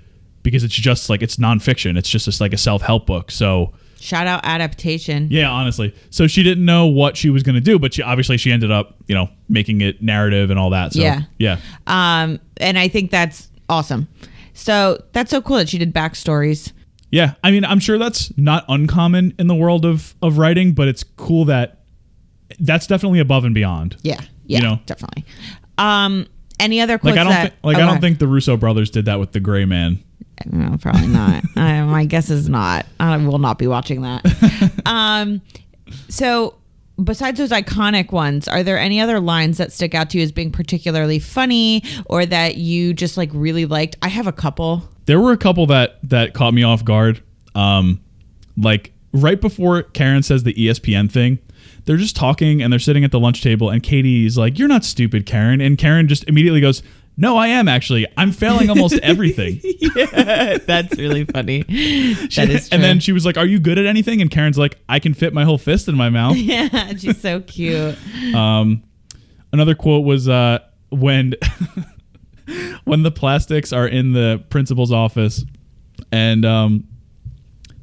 Because it's just like, it's nonfiction. It's just like a self-help book. So shout out adaptation. Yeah, honestly. So she didn't know what she was going to do, but she ended up, making it narrative and all that. So, yeah. And I think that's awesome. So that's so cool that she did backstories. Yeah. I mean, I'm sure that's not uncommon in the world of writing, but it's cool that that's definitely above and beyond. Yeah. Definitely. Any other quotes I don't think the Russo brothers did that with The Gray Man. No, probably not. My guess is not. I will not be watching that. So besides those iconic ones, are there any other lines that stick out to you as being particularly funny or that you just like really liked? I have a couple. There were a couple that caught me off guard. Like right before Karen says the ESPN thing, they're just talking and they're sitting at the lunch table and Katie's like, "You're not stupid, Karen." And Karen just immediately goes, "No, I am actually. I'm failing almost everything." Yeah, that's really funny. That is true. And then she was like, "Are you good at anything?" And Karen's like, "I can fit my whole fist in my mouth." Yeah, she's so cute. Another quote was when when the plastics are in the principal's office and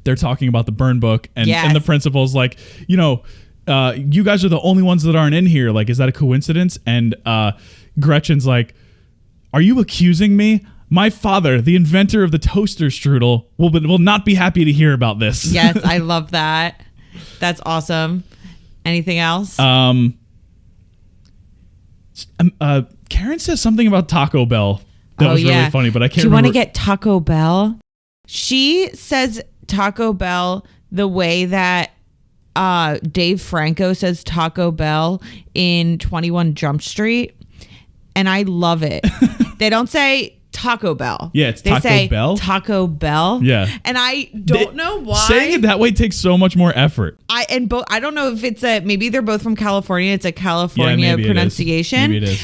they're talking about the burn book and the principal's like, you guys are the only ones that aren't in here. Like, is that a coincidence? And Gretchen's like, "Are you accusing me? My father, the inventor of the toaster strudel, will not be happy to hear about this." Yes, I love that. That's awesome. Anything else? Karen says something about Taco Bell that was really funny, but I can't remember. Do you want to get Taco Bell? She says Taco Bell the way that Dave Franco says Taco Bell in 21 Jump Street. And I love it. They don't say Taco Bell. Yeah, it's Taco Taco Bell. Taco Bell. Yeah. And I don't know why. Saying it that way takes so much more effort. I don't know if it's maybe they're both from California. It's a California pronunciation. Maybe it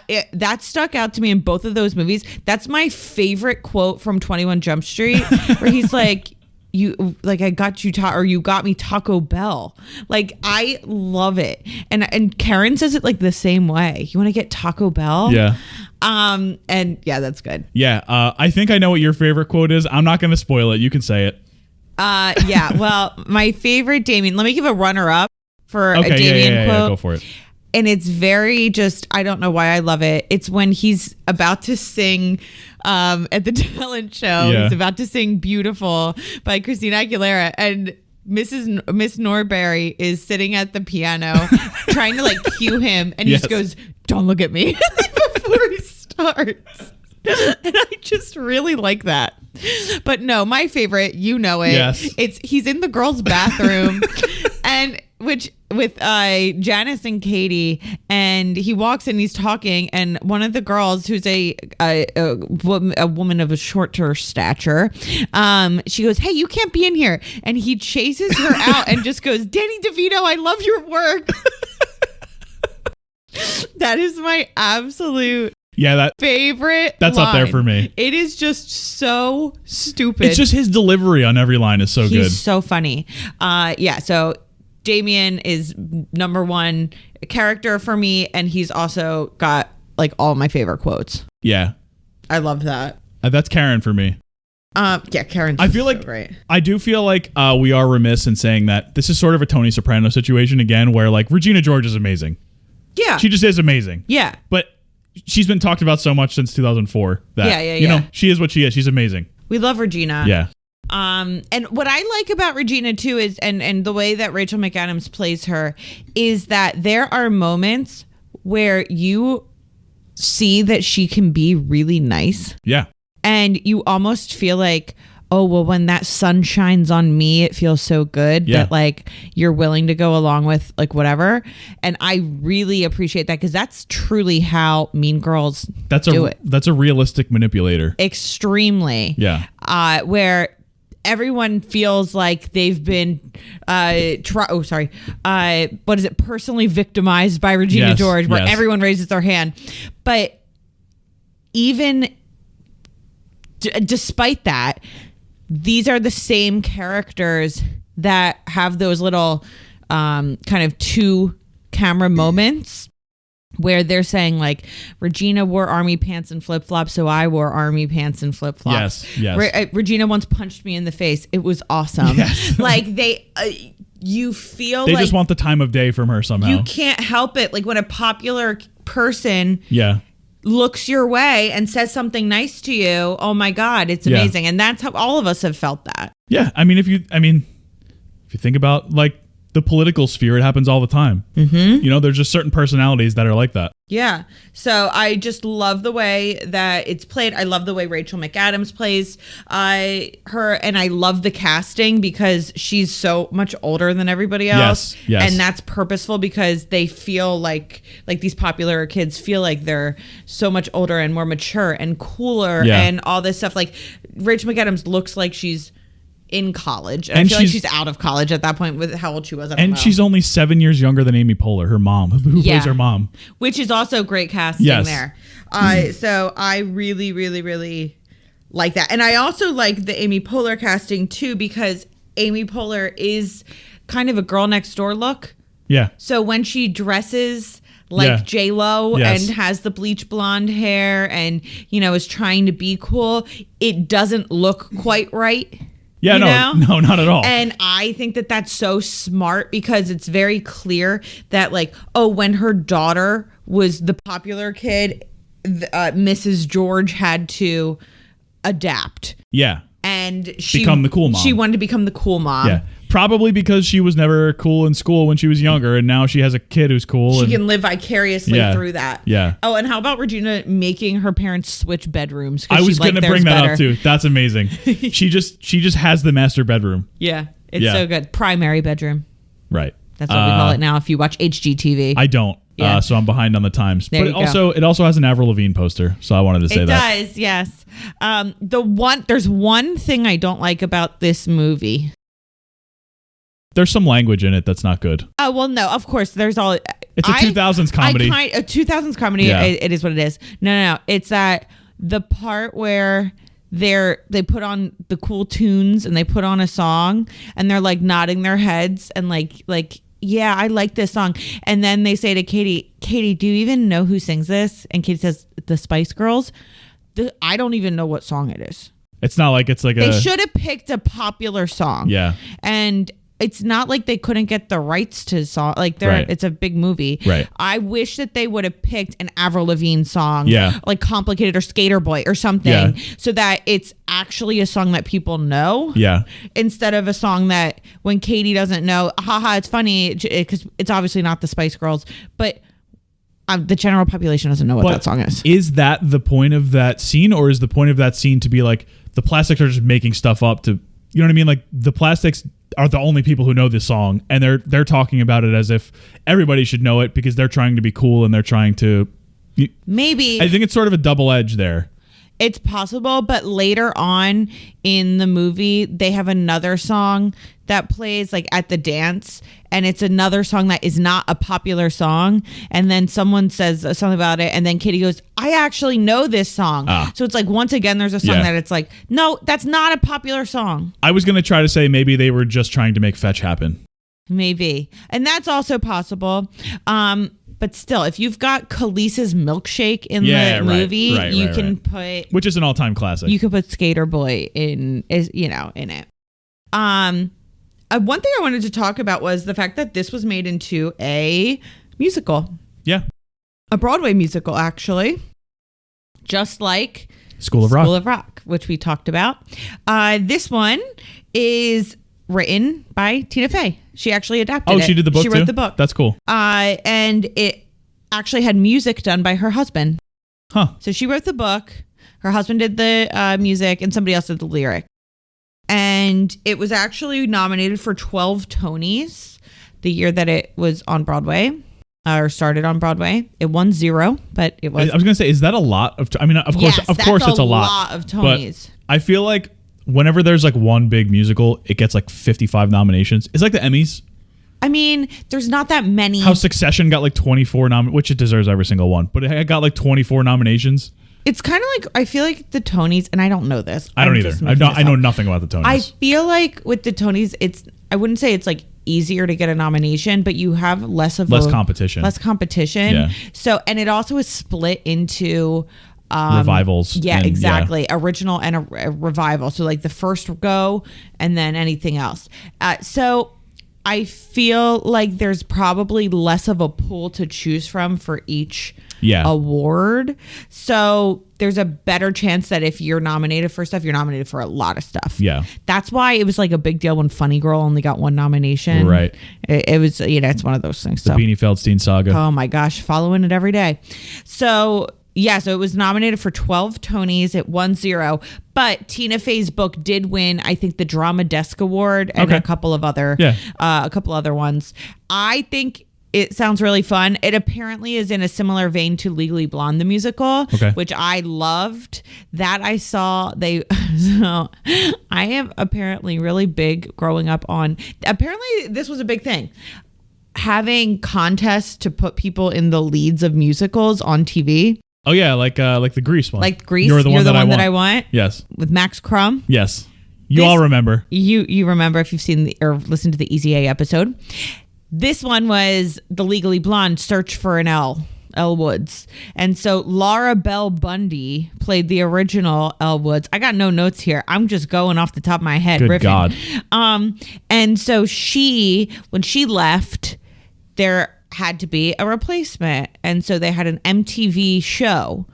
is. That stuck out to me in both of those movies. That's my favorite quote from 21 Jump Street, where he's like, I got you or you got me Taco Bell. Like, I love it. And Karen says it like the same way. You want to get Taco Bell? Yeah. And yeah, that's good. Yeah. I think I know what your favorite quote is. I'm not going to spoil it. You can say it. Yeah. Well, my favorite Damien, let me give a runner up for a Damien quote. Yeah, go for it. And it's very just, I don't know why I love it. It's when he's about to sing at the talent show. Yeah. He's about to sing Beautiful by Christina Aguilera. And Miss Norberry is sitting at the piano trying to like cue him. And he just goes, "Don't look at me," before he starts. And I just really like that. But no, my favorite, you know it. Yes. He's in the girls' bathroom and with Janice and Katie, and he walks in, he's talking, and one of the girls who's a woman of a shorter stature, she goes, "Hey, you can't be in here." And he chases her out and just goes, "Danny DeVito, I love your work." That is my absolute favorite that's line. up there for me. It is just so stupid. It's just his delivery on every line is so good. He's so funny. So Damien is number one character for me, and he's also got like all my favorite quotes. Yeah. I love that. That's Karen for me. Yeah, Karen's I feel so like great. I do feel like we are remiss in saying that this is sort of a Tony Soprano situation again, where like Regina George is amazing. Yeah. She just is amazing. Yeah. But she's been talked about so much since 2004 that you know, she is what she is. She's amazing. We love Regina. Yeah. And what I like about Regina too is and the way that Rachel McAdams plays her is that there are moments where you see that she can be really nice. Yeah. And you almost feel like, oh, well, when that sun shines on me, it feels so good that like you're willing to go along with like whatever. And I really appreciate that because that's truly how Mean Girls do it. That's a realistic manipulator. Extremely. Yeah. Where everyone feels like they've been personally victimized by Regina George, where everyone raises their hand. But even despite that, these are the same characters that have those little kind of two camera moments where they're saying like, Regina wore army pants and flip-flops, so I wore army pants and flip-flops. Yes. Regina once punched me in the face. It was awesome. Yes. Like you feel they like just want the time of day from her somehow. You can't help it. Like when a popular person looks your way and says something nice to you, oh my God, it's amazing. And that's how all of us have felt that. Yeah. I mean, if you think about like the political sphere, it happens all the time. Mm-hmm. You know, there's just certain personalities that are like that. Yeah. So I just love the way that it's played. I love the way Rachel McAdams plays her, and I love the casting because she's so much older than everybody else. Yes. And that's purposeful because they feel like these popular kids feel like they're so much older and more mature and cooler and all this stuff. Like Rachel McAdams looks like she's in college. And I feel like she's out of college at that point with how old she was. I don't know. She's only 7 years younger than Amy Poehler, her mom, who plays her mom. Which is also great casting there. So I really, really, really like that. And I also like the Amy Poehler casting too, because Amy Poehler is kind of a girl next door look. Yeah. So when she dresses like J-Lo and has the bleach blonde hair and, you know, is trying to be cool, it doesn't look quite right. Yeah, no, not at all. And I think that that's so smart because it's very clear that like, oh, when her daughter was the popular kid, Mrs. George had to adapt. Yeah. And she become the cool mom. She wanted to become the cool mom. Yeah. Probably because she was never cool in school when she was younger, and now she has a kid who's cool. She can live vicariously through that. Yeah. Oh, and how about Regina making her parents switch bedrooms? I was going to bring that up too. That's amazing. She just has the master bedroom. Yeah. It's so good. Primary bedroom. Right. That's what we call it now if you watch HGTV. I don't. So I'm behind on the times. There but it also has an Avril Lavigne poster, so I wanted to say that. It does, yes. There's one thing I don't like about this movie. There's some language in it that's not good. Oh, well, no, of course. There's all. It's a 2000s comedy. A 2000s comedy. Yeah. It is what it is. No. It's that the part where they put on the cool tunes and they put on a song and they're like nodding their heads and like yeah, I like this song. And then they say to Katie, do you even know who sings this? And Katie says, the Spice Girls. I don't even know what song it is. It's not like it's like they should have picked a popular song. Yeah. And it's not like they couldn't get the rights to song. Like it's a big movie. Right. I wish that they would have picked an Avril Lavigne song. Yeah. Like Complicated or Skater Boy or something. Yeah. So that it's actually a song that people know. Yeah. Instead of a song that when Katie doesn't know, haha, it's funny because it's obviously not the Spice Girls, but the general population doesn't know what that song is. Is that the point of that scene, or is the point of that scene to be like the Plastics are just making stuff up to, you know what I mean? Like the Plastics are the only people who know this song, and they're talking about it as if everybody should know it because they're trying to be cool and they're trying to. Maybe. I think it's sort of a double edge there. It's possible, but later on in the movie, they have another song that plays like at the dance, and it's another song that is not a popular song. And then someone says something about it, and then Katie goes, I actually know this song. So it's like, once again, there's a song that it's like, no, that's not a popular song. I was going to try to say maybe they were just trying to make fetch happen. Maybe. And that's also possible. But still, if you've got Khalees's milkshake in the movie, you can put, which is an all-time classic. You could put Skater Boy in it. One thing I wanted to talk about was the fact that this was made into a musical. Yeah. A Broadway musical, actually. Just like School of Rock, which we talked about. This one is written by Tina Fey. She actually adapted it. Oh, she did the book too? She wrote the book. That's cool. And it actually had music done by her husband. Huh. So she wrote the book. Her husband did the music and somebody else did the lyric. And it was actually nominated for 12 Tonys the year that it was on Broadway. Or started on Broadway. It won 0, but it was. I was going to say, is that a lot of? I mean, of course, it's a lot of Tonys. But I feel like whenever there's like one big musical, it gets like 55 nominations. It's like the Emmys. I mean, there's not that many. How Succession got like 24 which it deserves every single one, but it got like 24 nominations. It's kind of like, I feel like the Tonys, and I don't know this. I don't either. I know nothing about the Tonys. I feel like with the Tonys, I wouldn't say it's like easier to get a nomination, but you have less competition. Yeah. So, and it also is split into revivals. Yeah, exactly. Yeah. Original and a revival. So like the first go and then anything else. So I feel like there's probably less of a pool to choose from for each award. So there's a better chance that if you're nominated for stuff, you're nominated for a lot of stuff. Yeah. That's why it was like a big deal when Funny Girl only got 1 nomination. Right. It was, it's one of those things. The Beanie Feldstein saga. Oh my gosh, following it every day. So so it was nominated for 12 Tonys. It won 0. But Tina Fey's book did win, I think, the Drama Desk Award and a couple of other ones. I think it sounds really fun. It apparently is in a similar vein to Legally Blonde, the musical, which I loved. That I saw. So I am apparently really big growing up on. Apparently, this was a big thing. Having contests to put people in the leads of musicals on TV. Oh yeah, like the Grease one. Like Grease, you're the one that I want. Yes. With Max Crumb. Yes. You all remember. You remember if you've seen or listened to the Easy A episode. This one was the Legally Blonde Search for an Elle Woods. And so Laura Bell Bundy played the original Elle Woods. I got no notes here. I'm just going off the top of my head. Good riffing. God. And so when she left, there had to be a replacement. And so they had an MTV show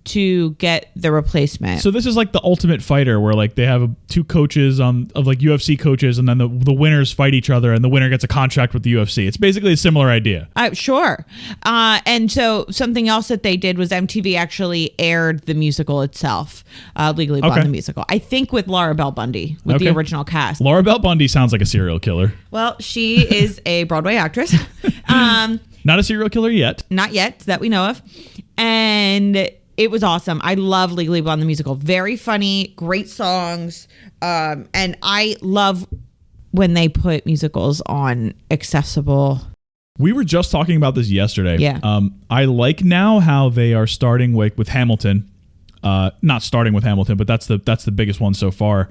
to get the replacement. So this is like the Ultimate Fighter, where like they have 2 coaches of like UFC coaches, and then the winners fight each other, and the winner gets a contract with the UFC. It's basically a similar idea. Sure. And so something else that they did was MTV actually aired the musical itself, Legally Blonde the musical. I think with Laura Bell Bundy, with the original cast. Laura Bell Bundy sounds like a serial killer. Well, she is a Broadway actress. Not a serial killer yet. Not yet, that we know of. And it was awesome. I love Legally Blonde the musical. Very funny, great songs. And I love when they put musicals on accessible. We were just talking about this yesterday. Yeah. I like now how they are starting with Hamilton. not starting with Hamilton, but that's the biggest one so far,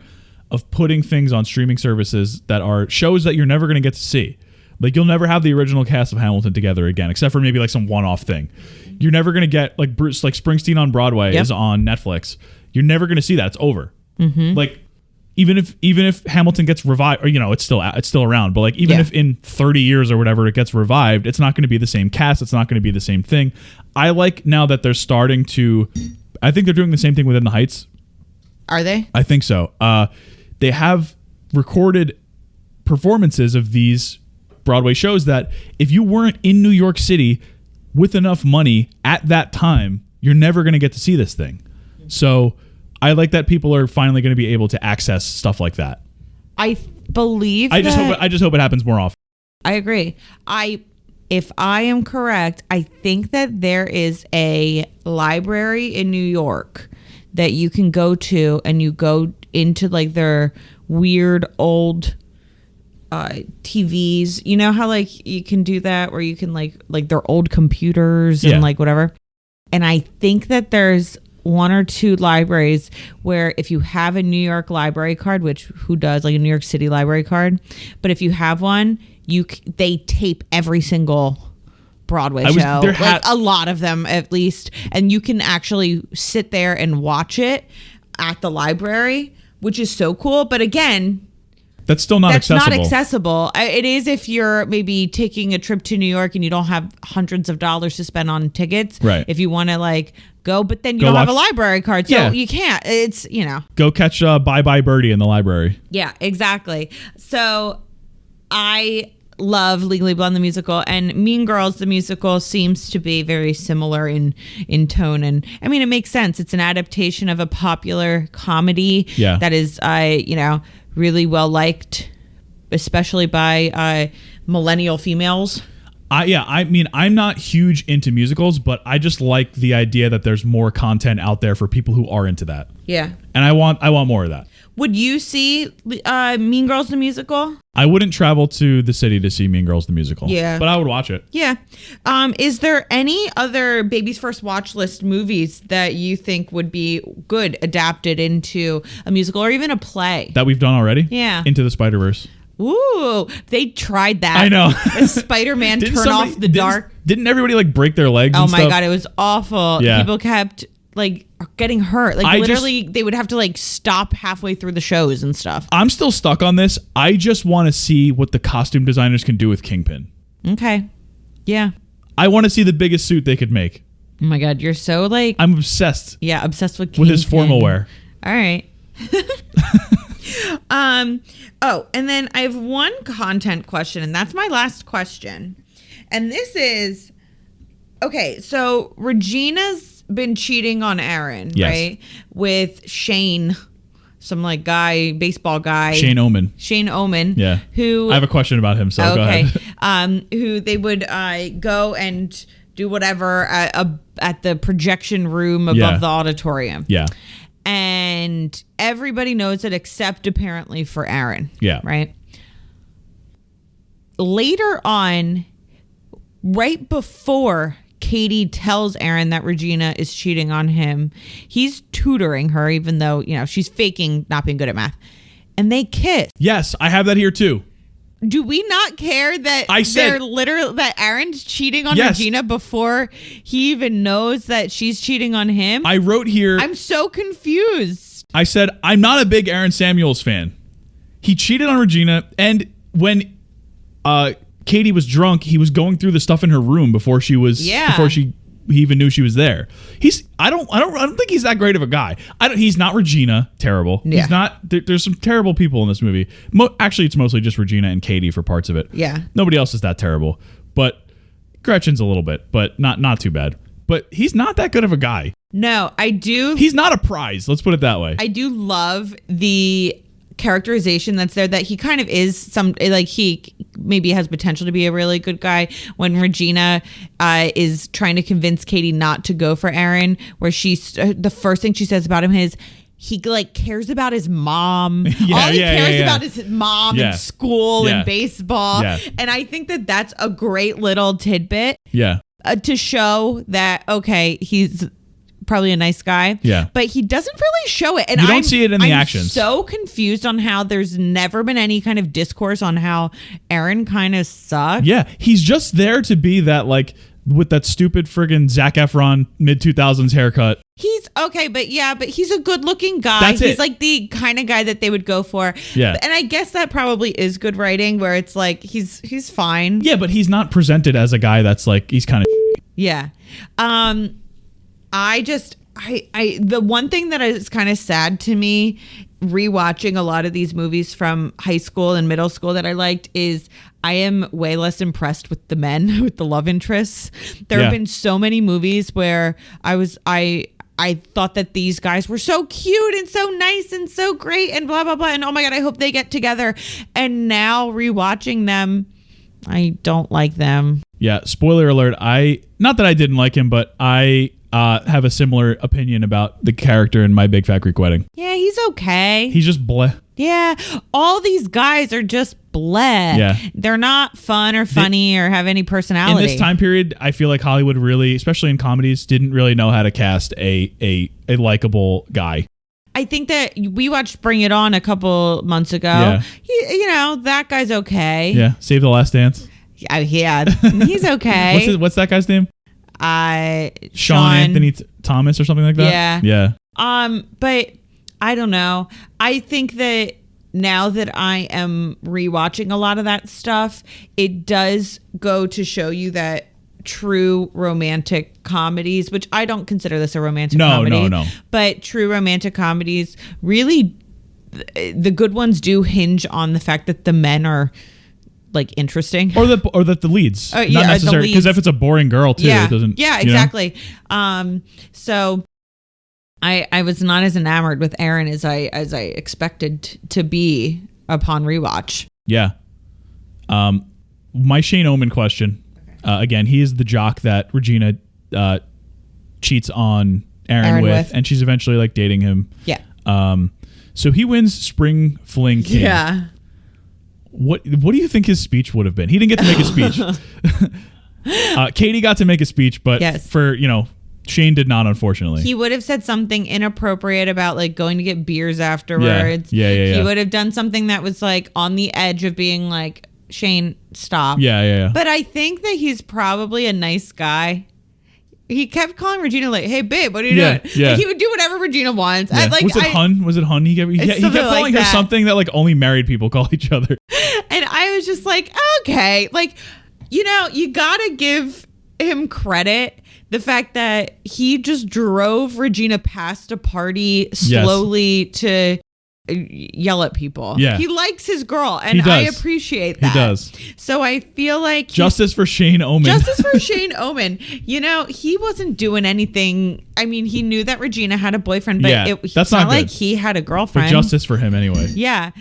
of putting things on streaming services that are shows that you're never going to get to see. Like, you'll never have the original cast of Hamilton together again, except for maybe like some one-off thing. You're never going to get like Bruce, like Springsteen on Broadway is on Netflix. You're never going to see that. It's over. Like, even if Hamilton gets revived, or, you know, it's still around, but like, even if in 30 years or whatever it gets revived, it's not going to be the same cast. It's not going to be the same thing. I like now that they're starting to, I think they're doing the same thing within the Heights. Are they? I think so. They have recorded performances of these Broadway shows that if you weren't in New York City with enough money at that time, you're never going to get to see this thing. So I like that people are finally going to be able to access stuff like that. I believe I just hope it happens more often. I agree. If I am correct, I think that there is a library in New York that you can go to, and you go into like their weird old TVs. You know how like you can do that, where you can like their old computers and like whatever. And I think that there's one or two libraries where if you have a New York library card, which who does, like a New York City library card, but if you have one, they tape every single Broadway show, like a lot of them at least, and you can actually sit there and watch it at the library, which is so cool. But again, that's still not accessible. Not accessible. It is if you're maybe taking a trip to New York and you don't have hundreds of dollars to spend on tickets. Right. If you want to like go, but then you don't have a library card, so you can't. It's, you know. Go catch Bye Bye Birdie in the library. Yeah, exactly. So I love Legally Blonde the musical, and Mean Girls the musical seems to be very similar in tone, and I mean, it makes sense. It's an adaptation of a popular comedy that is really well liked, especially by millennial females. I mean, I'm not huge into musicals, but I just like the idea that there's more content out there for people who are into that. Yeah. And I want more of that. Would you see Mean Girls the musical? I wouldn't travel to the city to see Mean Girls the musical. Yeah. But I would watch it. Yeah. Is there any other Baby's First Watch List movies that you think would be good adapted into a musical or even a play? That we've done already? Yeah. Into the Spider-Verse. Ooh, they tried that. I know. Spider-Man turn off the dark. Didn't everybody like break their legs and stuff? Oh my God, it was awful. Yeah. People kept like getting hurt. Like literally they would have to like stop halfway through the shows and stuff. I'm still stuck on this. I just want to see what the costume designers can do with Kingpin. Okay. Yeah. I want to see the biggest suit they could make. Oh my God, you're so like... I'm obsessed. Yeah, obsessed with Kingpin. With his formal wear. All right. And then I have one content question, and that's my last question. And this is, okay, so Regina's been cheating on Aaron, right? With Shane, some like guy, baseball guy. Shane Omen. Yeah. Who... I have a question about him, so go ahead. Who they would go and do whatever at the projection room above the auditorium. Yeah. And everybody knows it except apparently for Aaron. Yeah. Right? Later on, right before Katie tells Aaron that Regina is cheating on him, he's tutoring her, even though, you know, she's faking not being good at math. And they kiss. Yes, I have that here too. Do we not care that they're literally that Aaron's cheating on Regina before he even knows that she's cheating on him? I wrote here. I'm so confused. I said, I'm not a big Aaron Samuels fan. He cheated on Regina, and when Katie was drunk, he was going through the stuff in her room before he even knew she was there. I don't think he's that great of a guy. He's not Regina. Terrible. Yeah. He's not. There's some terrible people in this movie. Actually, it's mostly just Regina and Katie for parts of it. Yeah. Nobody else is that terrible. But Gretchen's a little bit, but not too bad. But he's not that good of a guy. No, I do. He's not a prize. Let's put it that way. I do love the characterization that's there, that he kind of is he maybe has potential to be a really good guy, when Regina is trying to convince Katie not to go for Aaron, where the first thing she says about him is he like cares about his mom. All he cares about is his mom and school and baseball. And I think that that's a great little tidbit to show that, okay, he's probably a nice guy. Yeah. But he doesn't really show it. And You don't see it in the actions. I'm so confused on how there's never been any kind of discourse on how Aaron kind of sucks. Yeah. He's just there to be that, like, with that stupid friggin' Zac Efron mid-2000s haircut. He's okay, but he's a good-looking guy. That's he's it. like the kind of guy that they would go for. Yeah. And I guess that probably is good writing, where it's like he's fine. Yeah, but he's not presented as a guy that's like, he's kind of. Yeah. The one thing that is kind of sad to me rewatching a lot of these movies from high school and middle school that I liked is I am way less impressed with the men, with the love interests. There have been so many movies where I thought that these guys were so cute and so nice and so great and blah, blah, blah. And oh my God, I hope they get together. And now rewatching them, I don't like them. Yeah. Spoiler alert. Not that I didn't like him, but I have a similar opinion about the character in My Big Fat Greek Wedding. Yeah, he's okay. He's just bleh. Yeah. All these guys are just bleh. Yeah. They're not fun or funny or have any personality. In this time period, I feel like Hollywood really, especially in comedies, didn't really know how to cast a likable guy. I think that we watched Bring It On a couple months ago. Yeah. That guy's okay. Yeah. Save the Last Dance. Yeah. He's okay. What's that guy's name? Sean Anthony Thomas or something like that. Yeah. But I don't know. I think that now that I am rewatching a lot of that stuff, it does go to show you that true romantic comedies, which I don't consider this a romantic comedy. No. But true romantic comedies really, the good ones do hinge on the fact that the men are like interesting, or that the leads, not yeah, necessarily, because if it's a boring girl too, it doesn't. Yeah, exactly. So I was not as enamored with Aaron as I expected to be upon rewatch. Yeah. My Shane Omen question. Again, he is the jock that Regina cheats on Aaron with, and she's eventually like dating him. Yeah. So he wins Spring Fling King. Yeah. What do you think his speech would have been? He didn't get to make a speech. Katie got to make a speech, but Shane did not, unfortunately. He would have said something inappropriate about like going to get beers afterwards. Yeah. He would have done something that was like on the edge of being like, Shane, stop. Yeah. But I think that he's probably a nice guy. He kept calling Regina like, "Hey, babe, what are you doing?" Yeah. Like, he would do whatever Regina wants. Yeah. Was it Hun? Was it Hun? He kept calling her something that like only married people call each other. And I was just like, okay, like, you gotta give him credit. The fact that he just drove Regina past a party slowly to yell at people. Yeah. He likes his girl, and I appreciate that. He does. So I feel like justice for Shane Omen. Justice for Shane Omen. He wasn't doing anything. I mean, he knew that Regina had a boyfriend, but that's not like he had a girlfriend. But justice for him anyway. Yeah.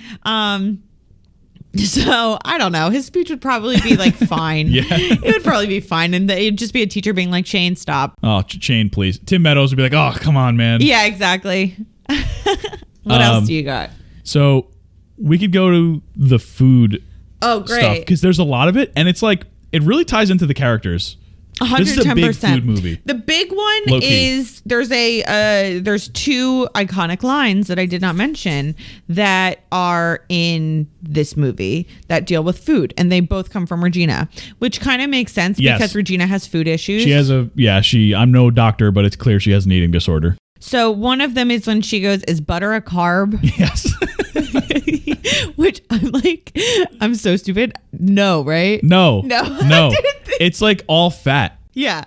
So I don't know. His speech would probably be like fine. Yeah. It would probably be fine, and it'd just be a teacher being like, "Shane, stop." Oh, Shane, please. Tim Meadows would be like, "Oh, come on, man." Yeah, exactly. What else do you got? So we could go to the food great. stuff, because there's a lot of it, and it's like it really ties into the characters. 110%. This is a big food movie. The big one is there's two iconic lines that I did not mention that are in this movie that deal with food, and they both come from Regina, which kind of makes sense because Regina has food issues. She has I'm no doctor, but it's clear she has an eating disorder. So one of them is when she goes, "Is butter a carb?" Yes. Which I'm like, I'm so stupid. No, right? No. It's like all fat. Yeah.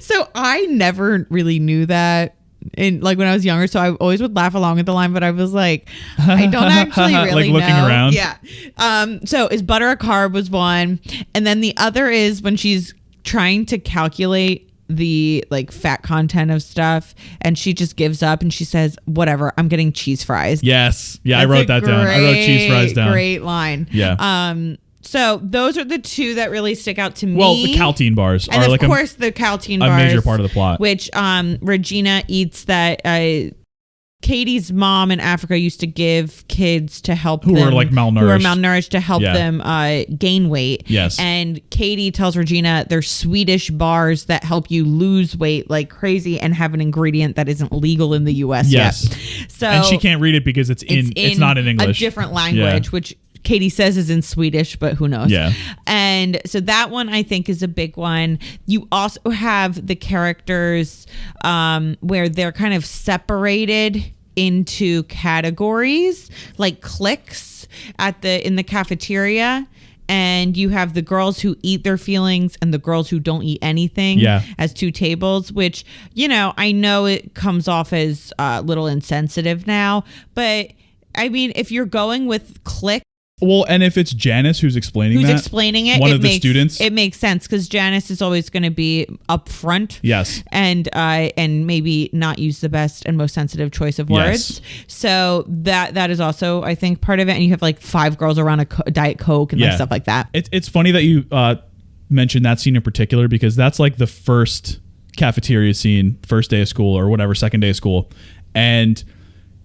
So I never really knew that. And like when I was younger, so I always would laugh along with the line, but I was like, I don't actually really like looking know. around. Yeah. So is butter a carb was one, and then the other is when she's trying to calculate the like fat content of stuff, and she just gives up and she says, "Whatever, I'm getting cheese fries." Yes. Yeah, I wrote that down. I wrote cheese fries down. Great line. Yeah. So those are the two that really stick out to me. Well, the Caltine bars and are of course the Caltine bars, a major part of the plot. Which Regina eats that Katie's mom in Africa used to give kids to help who them, were like malnourished. Who are malnourished to help them gain weight. Yes. And Katie tells Regina there's Swedish bars that help you lose weight like crazy and have an ingredient that isn't legal in the U.S. Yes. yet. So and she can't read it because it's not in English. A different language, which Katie says is in Swedish, but who knows? Yeah. And so that one I think is a big one. You also have the characters where they're kind of separated into categories, like cliques in the cafeteria. And you have the girls who eat their feelings and the girls who don't eat anything as two tables, which, I know it comes off as a little insensitive now, but I mean, if you're going with clique. Well, and if it's Janice who's explaining it, one of the students, it makes sense because Janice is always going to be up front. Yes. And maybe not use the best and most sensitive choice of words. Yes. So that is also, I think, part of it. And you have like 5 girls around a Diet Coke and like stuff like that. It's funny that you mentioned that scene in particular because that's like the first cafeteria scene, first day of school or whatever, second day of school. And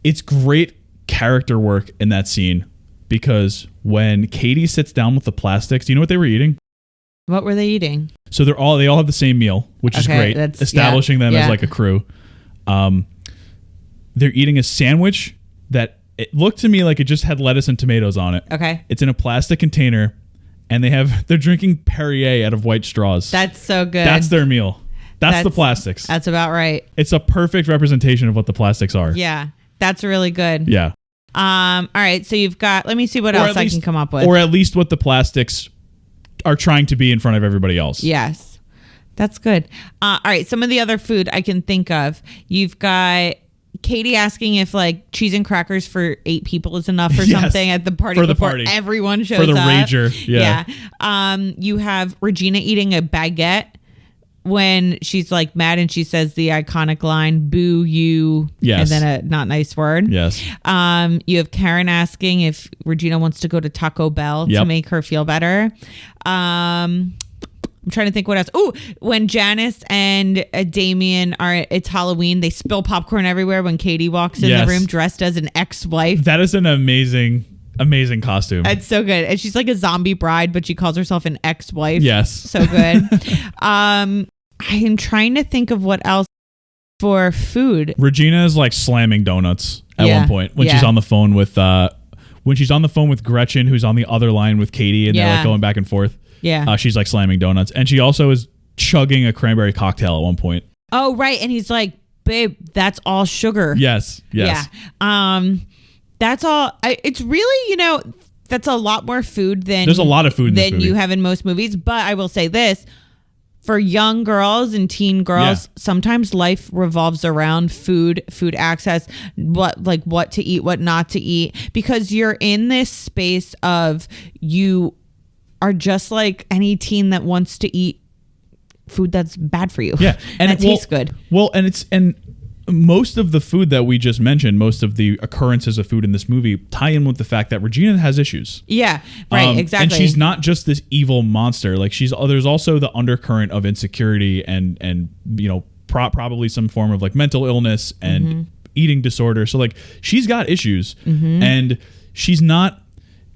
it's great character work in that scene. Because when Katie sits down with the plastics, do you know what they were eating? What were they eating? So they all have the same meal, which is great. Establishing them as like a crew. They're eating a sandwich that it looked to me like it just had lettuce and tomatoes on it. Okay. It's in a plastic container, and they're drinking Perrier out of white straws. That's so good. That's their meal. That's the plastics. That's about right. It's a perfect representation of what the plastics are. Yeah, that's really good. Yeah. All right, so you've got, let me see what else I can come up with. Or at least what the plastics are trying to be in front of everybody else. Yes, that's good. All right, some of the other food I can think of. You've got Katie asking if like cheese and crackers for 8 people is enough or something at the party before everyone shows up. For the rager, yeah. You have Regina eating a baguette when she's like mad and she says the iconic line, boo you, and then a not nice word. Yes. You have Karen asking if Regina wants to go to Taco Bell to make her feel better. I'm trying to think what else. Oh, when Janice and Damien it's Halloween, they spill popcorn everywhere when Katie walks in the room dressed as an ex-wife. That is an amazing costume. It's so good. And she's like a zombie bride, but she calls herself an ex-wife. Yes. So good. I am trying to think of what else for food. Regina is like slamming donuts at one point when she's on the phone with Gretchen, who's on the other line with Katie, and they're like going back and forth. Yeah. She's like slamming donuts, and she also is chugging a cranberry cocktail at one point. Oh, right. And he's like, babe, that's all sugar. Yes. Yeah. That's all. It's really, that's a lot more food than there's a lot of food in this movie. You have in most movies. But I will say this. For young girls and teen girls, sometimes life revolves around food access, what to eat, what not to eat, because you're in this space of you are just like any teen that wants to eat food that's bad for you. Yeah. And it tastes good. Well, and most of the food that we just mentioned, most of the occurrences of food in this movie tie in with the fact that Regina has issues. Yeah, right, exactly. And she's not just this evil monster. Like there's also the undercurrent of insecurity and probably some form of like mental illness and eating disorder. So like she's got issues and she's not.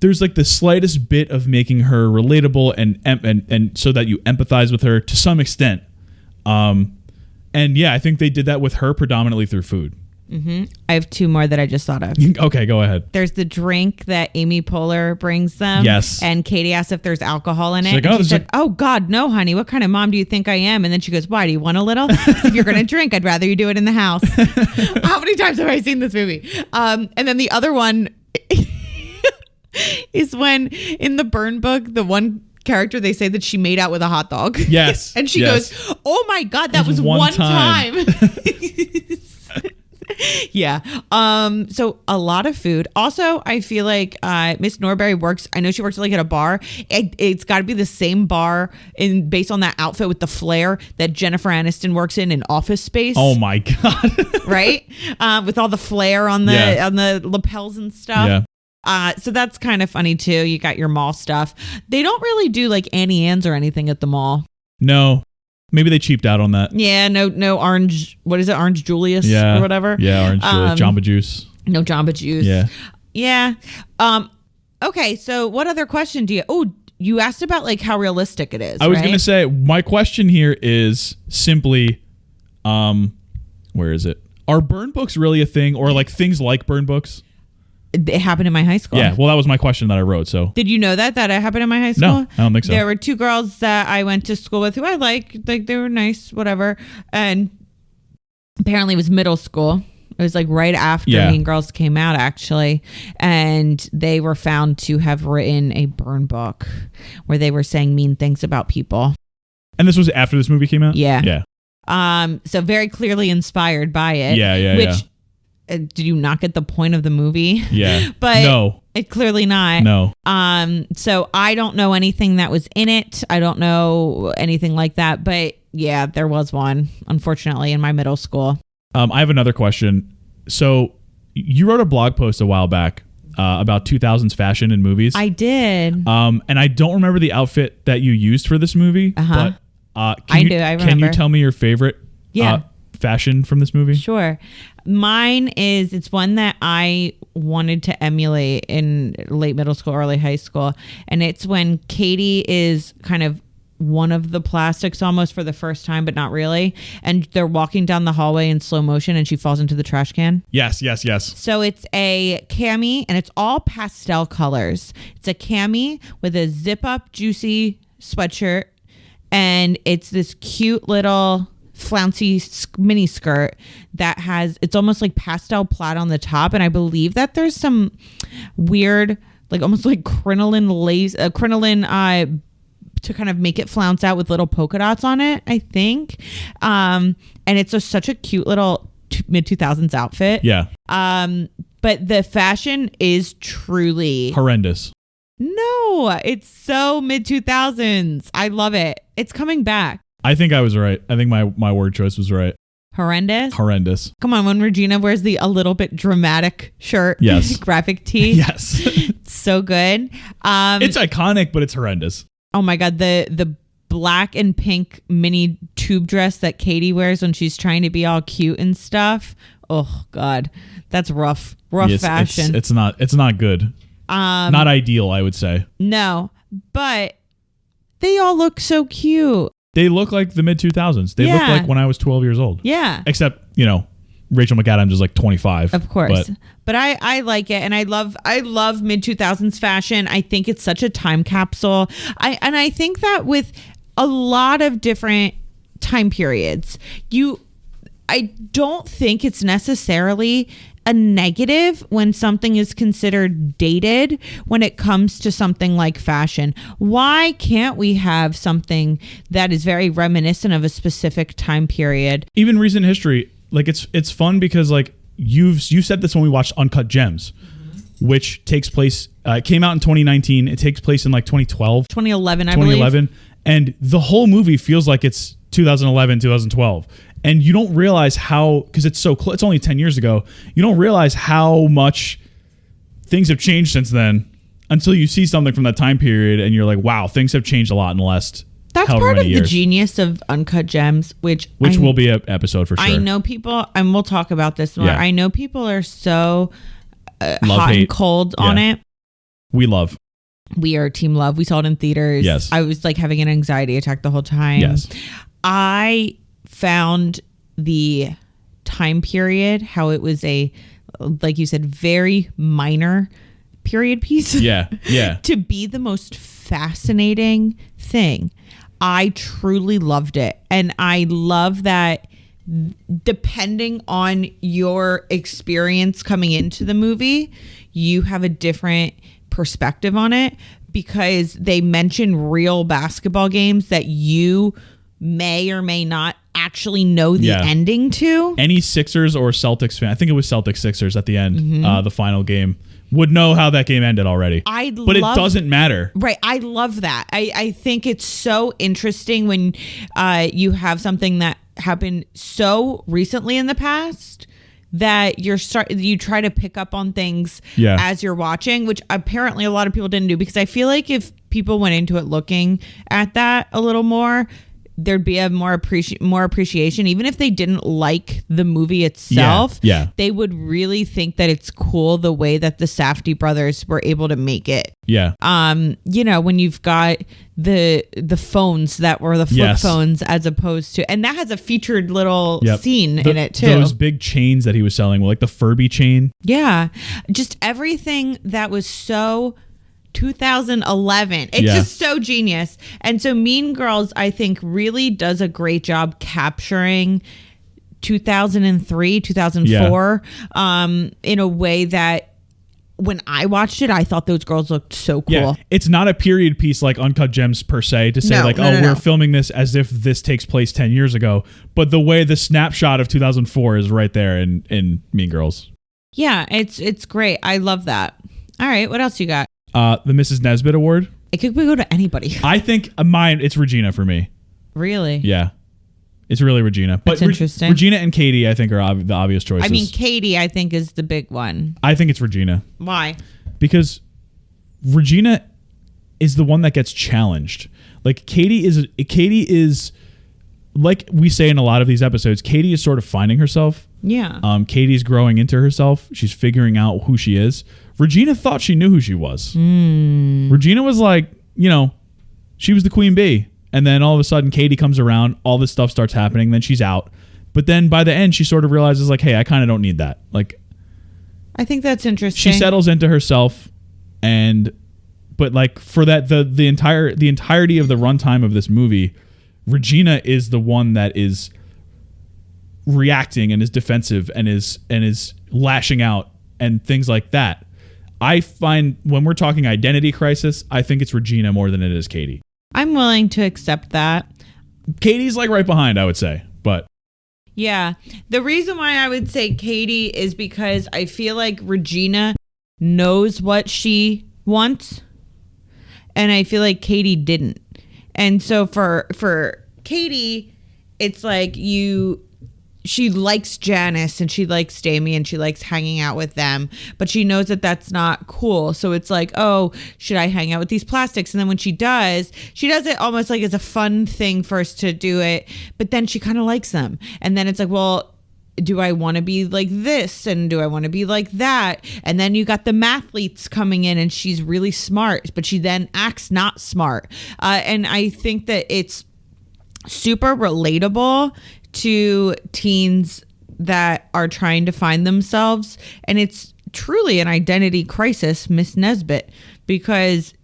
There's like the slightest bit of making her relatable and so that you empathize with her to some extent. And I think they did that with her predominantly through food. I have 2 more that I just thought of. Okay, go ahead. There's the drink that Amy Poehler brings them. Yes. And Katie asks if there's alcohol in it. Like, and she said, oh, God, no, honey. What kind of mom do you think I am? And then she goes, why? Do you want a little? If you're going to drink, I'd rather you do it in the house. How many times have I seen this movie? And then the other one is when in the burn book, the one character, they say that she made out with a hot dog. Yes. And she goes, oh my God, that was one time. Yeah. So a lot of food. Also, I feel like Miss Norbury works. I know she works like at a bar. It's got to be the same bar based on that outfit with the flare that Jennifer Aniston works in Office Space. Oh my God. Right? With all the flare on the lapels and stuff. Yeah. So that's kind of funny too. You got your mall stuff. They don't really do like Annie Ann's or anything at the mall. No. Maybe they cheaped out on that. Yeah, no orange. What is it? Orange Julius Yeah. or whatever. Yeah, orange Julius. Jamba Juice. No Jamba Juice. Yeah. Yeah. Okay, so what other question do you... Oh, you asked about like how realistic it is, I was right? going to say, my question here is simply, where is it? Are burn books really a thing, or like things like burn books? It happened in my high school. Yeah, well, that was my question that I wrote, so. Did you know that it happened in my high school? No, I don't think so. There were 2 girls that I went to school with who I liked. Like, they were nice, whatever. And apparently it was middle school. It was like right after Mean Girls came out, actually. And they were found to have written a burn book where they were saying mean things about people. And this was after this movie came out? Yeah. Yeah. So very clearly inspired by it. Yeah. Which, did you not get the point of the movie? Yeah. But no. It clearly not. No. So I don't know anything that was in it. I don't know anything like that. But yeah, there was one, unfortunately, in my middle school. I have another question. So you wrote a blog post a while back about 2000s fashion in movies. I did. And I don't remember the outfit that you used for this movie. Uh-huh. But I remember. Can you tell me your favorite fashion from this movie? Sure. Mine is, it's one that I wanted to emulate in late middle school, early high school. And it's when Katie is kind of one of the plastics almost for the first time, but not really. And they're walking down the hallway in slow motion and she falls into the trash can. Yes. So it's a cami and it's all pastel colors. It's a cami with a zip up juicy sweatshirt. And it's this cute little flouncy mini skirt that has, it's almost like pastel plaid on the top. And I believe that there's some weird, like almost like crinoline lace, to kind of make it flounce out with little polka dots on it, I think. And it's such a cute little mid 2000s outfit. Yeah. But the fashion is truly horrendous. No, it's so mid 2000s. I love it. It's coming back. I think I was right. I think my word choice was right. Horrendous. Come on, when Regina wears the a little bit dramatic shirt. Yes. Graphic tee. Yes. It's so good. It's iconic, but it's horrendous. Oh my God, the black and pink mini tube dress that Katie wears when she's trying to be all cute and stuff. Oh God, that's rough fashion. It's not good. Not ideal, I would say. No, but they all look so cute. They look like the mid 2000s. They look like when I was 12 years old. Yeah. Except, Rachel McAdams is like 25. Of course. But I like it, and I love mid 2000s fashion. I think it's such a time capsule. I think that with a lot of different time periods, I don't think it's necessarily a negative when something is considered dated when it comes to something like fashion. Why can't we have something that is very reminiscent of a specific time period? Even recent history, like it's fun because like you said this when we watched Uncut Gems, which takes place, it came out in 2019. It takes place in like 2011, I believe. And the whole movie feels like it's 2011, 2012. And you don't realize how, because it's so close, it's only 10 years ago, you don't realize how much things have changed since then until you see something from that time period and you're like, wow, things have changed a lot in the last That's part of the genius of Uncut Gems, which will be an episode for sure. I know people, and we'll talk about this more. Yeah. I know people are so hot and cold on it. We love. We are team love. We saw it in theaters. Yes. I was like having an anxiety attack the whole time. Yes. I found the time period, how it was a, like you said, very minor period piece. Yeah. to be the most fascinating thing. I truly loved it. And I love that depending on your experience coming into the movie, you have a different perspective on it, because they mention real basketball games that you may or may not actually know the ending to. Any Sixers or Celtics fan, I think it was Celtics Sixers at the end, the final game, would know how that game ended already. But it doesn't matter. Right. I love that. I think it's so interesting when you have something that happened so recently in the past that you try to pick up on things as you're watching, which apparently a lot of people didn't do, because I feel like if people went into it looking at that a little more, there'd be a more appreciation, even if they didn't like the movie itself. Yeah. They would really think that it's cool the way that the Safdie brothers were able to make it. Yeah. You know, when you've got the phones that were the flip phones as opposed to, and that has a featured little scene in it too. Those big chains that he was selling were like the Furby chain. Yeah. Just everything that was so 2011. It's just so genius. And so Mean Girls, I think, really does a great job capturing 2003, 2004 in a way that when I watched it, I thought those girls looked so cool. Yeah. It's not a period piece like Uncut Gems per se to say we're filming this as if this takes place 10 years ago. But the way the snapshot of 2004 is right there in Mean Girls. Yeah, it's great. I love that. All right, what else you got? The Mrs. Nesbitt Award. It could go to anybody. I think it's Regina for me. Really? Yeah. It's really Regina. But that's interesting. Regina and Katie, I think, are the obvious choices. I mean, Katie, I think, is the big one. I think it's Regina. Why? Because Regina is the one that gets challenged. Like, Katie is, like we say in a lot of these episodes, Katie is sort of finding herself. Yeah. Katie's growing into herself. She's figuring out who she is. Regina thought she knew who she was. Regina was like, you know, she was the queen bee. And then all of a sudden, Katie comes around. All this stuff starts happening. Then she's out. But then by the end, she sort of realizes, like, hey, I kind of don't need that. Like, I think that's interesting. She settles into herself. But like for that, the entirety of the runtime of this movie, Regina is the one that is reacting and is defensive and is lashing out and things like that. I find when we're talking identity crisis, I think it's Regina more than it is Katie. I'm willing to accept that. Katie's like right behind, I would say, but yeah. The reason why I would say Katie is because I feel like Regina knows what she wants, and I feel like Katie didn't. And so for Katie, it's like she likes Janice and she likes Damien and she likes hanging out with them, but she knows that that's not cool. So it's like, oh, should I hang out with these plastics? And then when she does it almost like as a fun thing first to do it, but then she kind of likes them. And then it's like, well, do I want to be like this? And do I want to be like that? And then you got the mathletes coming in and she's really smart, but she then acts not smart. And I think that it's super relatable to teens that are trying to find themselves, and it's truly an identity crisis, Miss Nesbitt, because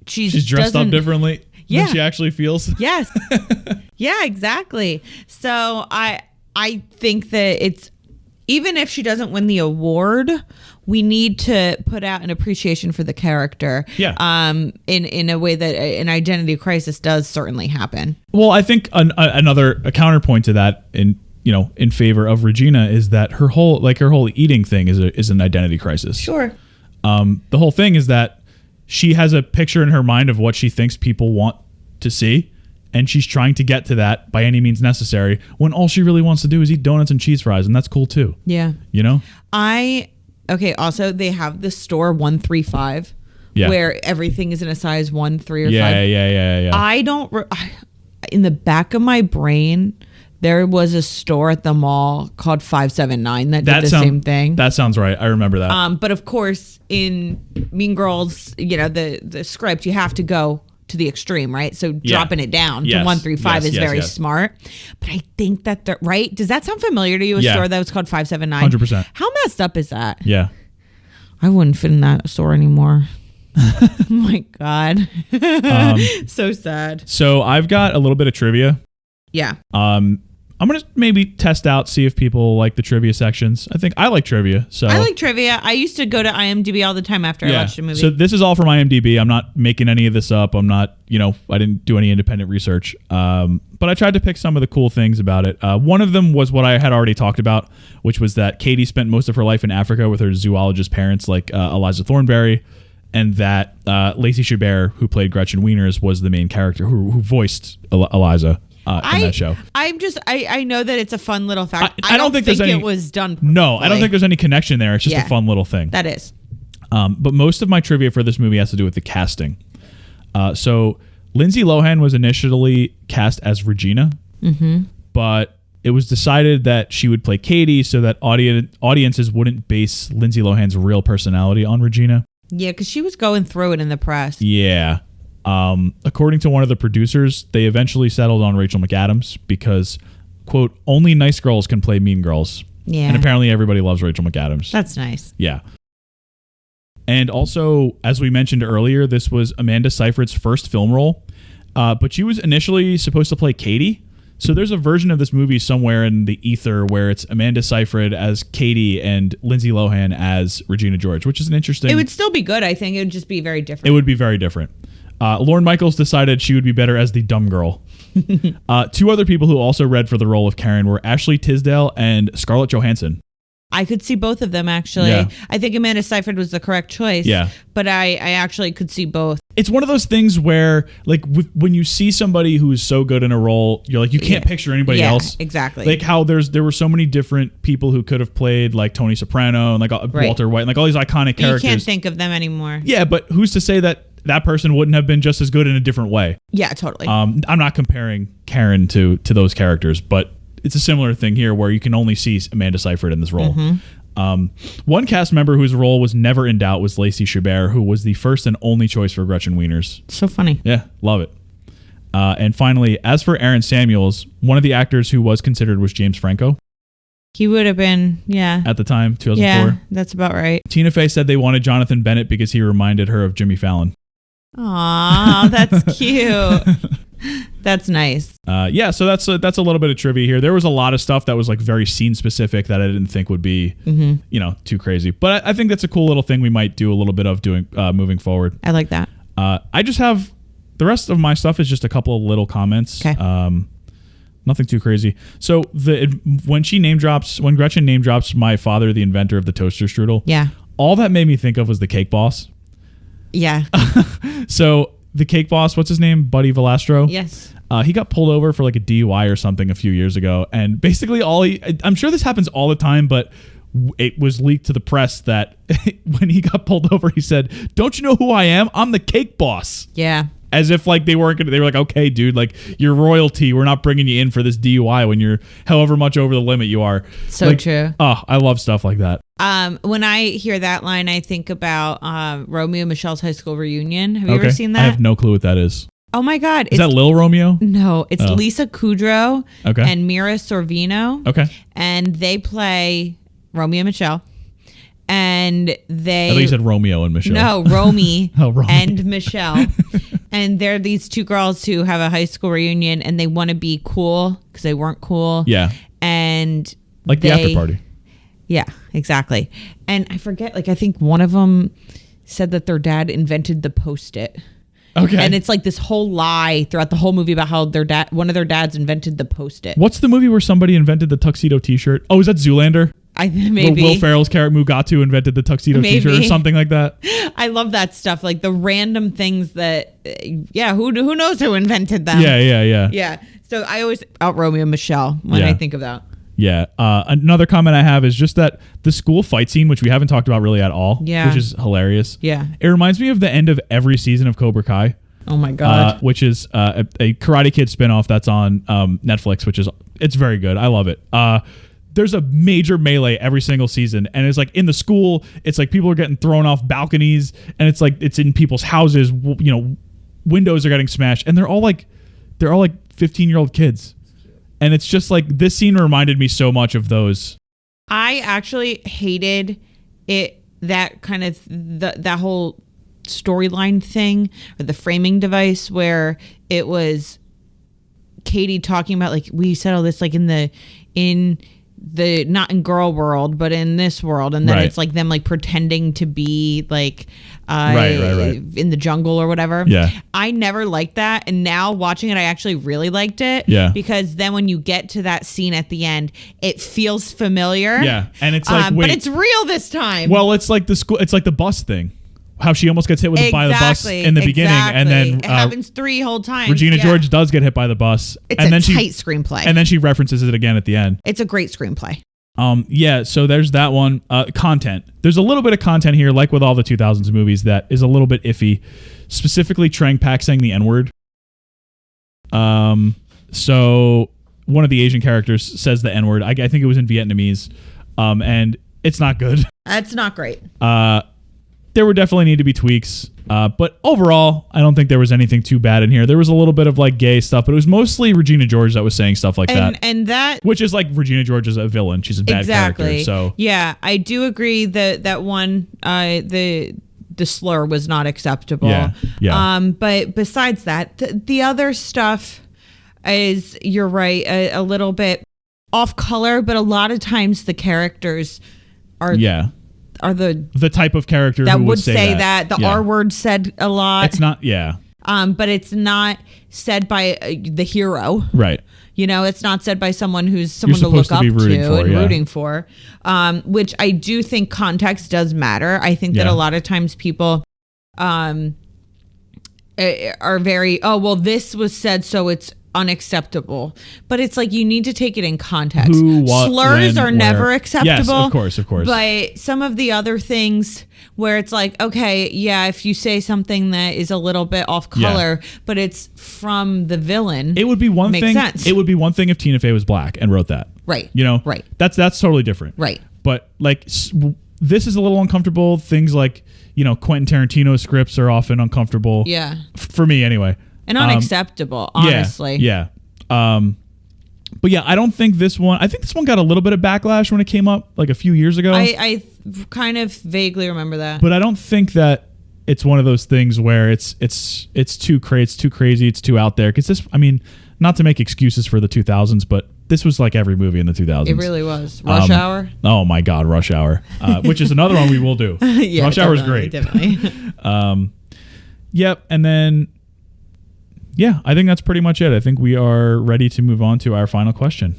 she's dressed up differently than she actually feels. Yes. Yeah, exactly. So I think that it's, even if she doesn't win the award, we need to put out an appreciation for the character. Yeah. In a way that an identity crisis does certainly happen. Well, I think a counterpoint to that in favor of Regina is that her whole eating thing is an identity crisis. Sure. The whole thing is that she has a picture in her mind of what she thinks people want to see, and she's trying to get to that by any means necessary when all she really wants to do is eat donuts and cheese fries, and that's cool too. Yeah. You know? Okay, also they have the store 135 where everything is in a size 1, 3, or 5. Yeah. I don't in the back of my brain there was a store at the mall called 579 that did the same thing. That sounds right. I remember that. But of course in Mean Girls, you know, the script, you have to go to the extreme, right? So dropping it down to 135 is very smart. But I think that right? Does that sound familiar to you? A store that was called 579? 100%. How messed up is that? Yeah. I wouldn't fit in that store anymore. Oh my God. So sad. So I've got a little bit of trivia. Yeah. I'm going to maybe test out, see if people like the trivia sections. I think I like trivia. So I like trivia. I used to go to IMDb all the time after I watched a movie. So this is all from IMDb. I'm not making any of this up. I'm not, I didn't do any independent research. But I tried to pick some of the cool things about it. One of them was what I had already talked about, which was that Katie spent most of her life in Africa with her zoologist parents like Eliza Thornberry, and that Lacey Chabert, who played Gretchen Wieners, was the main character who voiced Eliza. In that show. I know that it's a fun little fact. I don't think it was done perfectly. No, I don't think there's any connection there. It's just a fun little thing. That is. But most of my trivia for this movie has to do with the casting. So Lindsay Lohan was initially cast as Regina, but it was decided that she would play Katie so that audiences wouldn't base Lindsay Lohan's real personality on Regina. Yeah, because she was going through it in the press. Yeah. According to one of the producers, they eventually settled on Rachel McAdams because, quote, only nice girls can play mean girls. Yeah. And apparently everybody loves Rachel McAdams. That's nice. Yeah. And also, as we mentioned earlier, this was Amanda Seyfried's first film role, but she was initially supposed to play Katie. So there's a version of this movie somewhere in the ether where it's Amanda Seyfried as Katie and Lindsay Lohan as Regina George, which is an interesting... It would still be good, I think. It would just be very different. It would be very different. Lorne Michaels decided she would be better as the dumb girl. Two other people who also read for the role of Karen were Ashley Tisdale and Scarlett Johansson. I could see both of them, actually. Yeah. I think Amanda Seyfried was the correct choice. Yeah. But I actually could see both. It's one of those things where, like, when you see somebody who is so good in a role, you're like, you can't picture anybody else. Exactly. Like how there were so many different people who could have played, like Tony Soprano and like Walter White, and like all these iconic characters. You can't think of them anymore. Yeah, but who's to say that person wouldn't have been just as good in a different way? Yeah, totally. I'm not comparing Karen to those characters, but it's a similar thing here where you can only see Amanda Seyfried in this role. One cast member whose role was never in doubt was Lacey Chabert, who was the first and only choice for Gretchen Wieners. So funny. Yeah, love it. And finally, as for Aaron Samuels, one of the actors who was considered was James Franco. He would have been, at the time, 2004. Yeah, that's about right. Tina Fey said they wanted Jonathan Bennett because he reminded her of Jimmy Fallon. Aw, that's cute. That's nice. So that's a little bit of trivia here. There was a lot of stuff that was like very scene specific that I didn't think would be, too crazy. But I think that's a cool little thing we might do a little bit of doing moving forward. I like that. I just have the rest of my stuff is just a couple of little comments. Okay. Nothing too crazy. So when Gretchen name drops my father, the inventor of the toaster strudel. Yeah. All that made me think of was the Cake Boss. Yeah. So the Cake Boss, what's his name? Buddy Valastro? Yes. He got pulled over for like a DUI or something a few years ago. And basically I'm sure this happens all the time, but it was leaked to the press that when he got pulled over, he said, "Don't you know who I am? I'm the Cake Boss." Yeah. As if like they were like, "Okay, dude, like you're royalty. We're not bringing you in for this DUI when you're however much over the limit you are." So like, true. Oh, I love stuff like that. When I hear that line, I think about Romeo and Michelle's high school reunion. Have you ever seen that? I have no clue what that is. Oh my God. Is that Lil Romeo? No, it's Lisa Kudrow and Mira Sorvino. Okay. And they play Romeo and Michelle. And they... I thought you said Romeo and Michelle. No, Romy Romy. and Michelle. And they're these two girls who have a high school reunion and they want to be cool because they weren't cool. Yeah. And like the after party. Yeah, exactly. And I forget, I think one of them said that their dad invented the Post-it. Okay. And it's like this whole lie throughout the whole movie about how one of their dads invented the Post-it. What's the movie where somebody invented the tuxedo T-shirt? Oh, is that Zoolander? Maybe. Where Will Ferrell's character Mugatu invented the tuxedo T-shirt or something like that. I love that stuff, like the random things that, who knows who invented them? Yeah. Yeah. So I always out Romeo and Michelle when I think of that. Yeah. Another comment I have is just that the school fight scene, which we haven't talked about really at all, which is hilarious. Yeah. It reminds me of the end of every season of Cobra Kai. Oh my God. Which is a Karate Kid spinoff that's on Netflix, it's very good. I love it. There's a major melee every single season, and it's like in the school, it's like people are getting thrown off balconies, and it's like it's in people's houses. Windows are getting smashed, and they're all like 15-year-old kids. And it's just like this scene reminded me so much of those. I actually hated it, that kind of that whole storyline thing, or the framing device where it was Katie talking about we said all this in the not in girl world but in this world, and then it's like them pretending to be right in the jungle or whatever. I never liked that, and now watching it I actually really liked it, because then when you get to that scene at the end it feels familiar, and it's like but it's real this time. Well, it's like the bus thing, how she almost gets hit by the bus in the beginning, and then it happens 3 whole times. Regina George does get hit by the bus. It's a tight screenplay. And then she references it again at the end. It's a great screenplay. So there's that one. Content. There's a little bit of content here, like with all the 2000s movies, that is a little bit iffy. Specifically, Trang Pak saying the N-word. So one of the Asian characters says the N-word. I think it was in Vietnamese. And it's not good. That's not great. There would definitely need to be tweaks. But overall, I don't think there was anything too bad in here. There was a little bit of like gay stuff, but it was mostly Regina George that was saying stuff like that. And that, which is like Regina George is a villain. She's a bad character. So yeah, I do agree that one, the slur was not acceptable. Yeah. But besides that, the other stuff is, you're right, a little bit off color, but a lot of times the characters are the type of character that who would say that. The R word said a lot. It's not, but it's not said by the hero. Right. You know, it's not said by someone who's someone to look up to and rooting for, which I do think context does matter. I think that a lot of times people are very, this was said, so it's unacceptable. But it's like, you need to take it in context. Who, what, slurs when, are never acceptable. Yes, of course. But some of the other things where it's like, okay, yeah, if you say something that is a little bit off color, but it's from the villain, it would be one makes thing. Sense. It would be one thing if Tina Fey was black and wrote that. Right. You know? Right. That's totally different. Right. But like, this is a little uncomfortable. Things like, you know, Quentin Tarantino scripts are often uncomfortable. Yeah. For me anyway. And unacceptable, honestly. Yeah. But yeah, I don't think this one. I think this one got a little bit of backlash when it came up like a few years ago. I kind of vaguely remember that. But I don't think that it's one of those things where it's too crazy, it's too out there. Because this, I mean, not to make excuses for the 2000s, but this was like every movie in the 2000s. It really was. Rush Hour. Oh my God, Rush Hour, which is another one we will do. Yeah, Rush Hour is great. Definitely. Yep, and then. Yeah, I think that's pretty much it. I think we are ready to move on to our final question.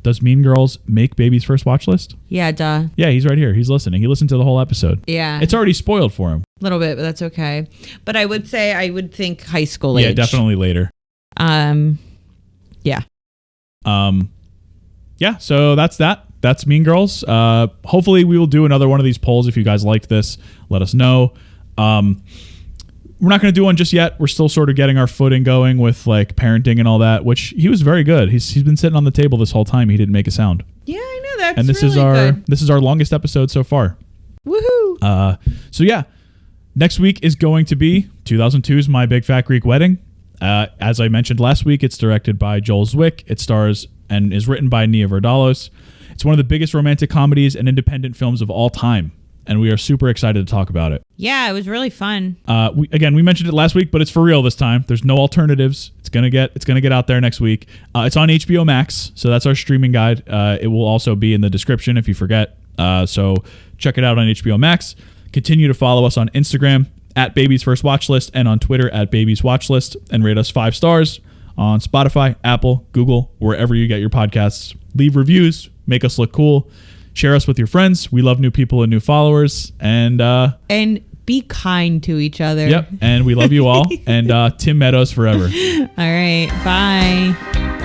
Does Mean Girls make Baby's first watch list? Yeah, duh. Yeah, he's right here. He's listening. He listened to the whole episode. Yeah. It's already spoiled for him. A little bit, but that's okay. But I would say I would think high school age. Yeah, definitely later. Yeah. Yeah, so that's that. That's Mean Girls. Hopefully we will do another one of these polls. If you guys liked this, let us know. We're not going to do one just yet. We're still sort of getting our footing going with like parenting and all that, which he was very good. He's been sitting on the table this whole time. He didn't make a sound. Yeah, I know. That's and this really is our longest episode so far. Woohoo. So yeah, next week is going to be 2002's My Big Fat Greek Wedding. As I mentioned last week, it's directed by Joel Zwick. It stars and is written by Nia Vardalos. It's one of the biggest romantic comedies and independent films of all time. And we are super excited to talk about it. Yeah, it was really fun. We mentioned it last week, but it's for real this time. There's no alternatives. It's gonna get out there next week. It's on HBO Max, so that's our streaming guide. It will also be in the description if you forget. So check it out on HBO Max. Continue to follow us on Instagram at Baby's First Watchlist and on Twitter at Baby's Watchlist, and rate us 5 stars on Spotify, Apple, Google, wherever you get your podcasts. Leave reviews. Make us look cool. Share us with your friends. We love new people and new followers. And be kind to each other. Yep. And we love you all. And Tim Meadows forever. All right. Bye.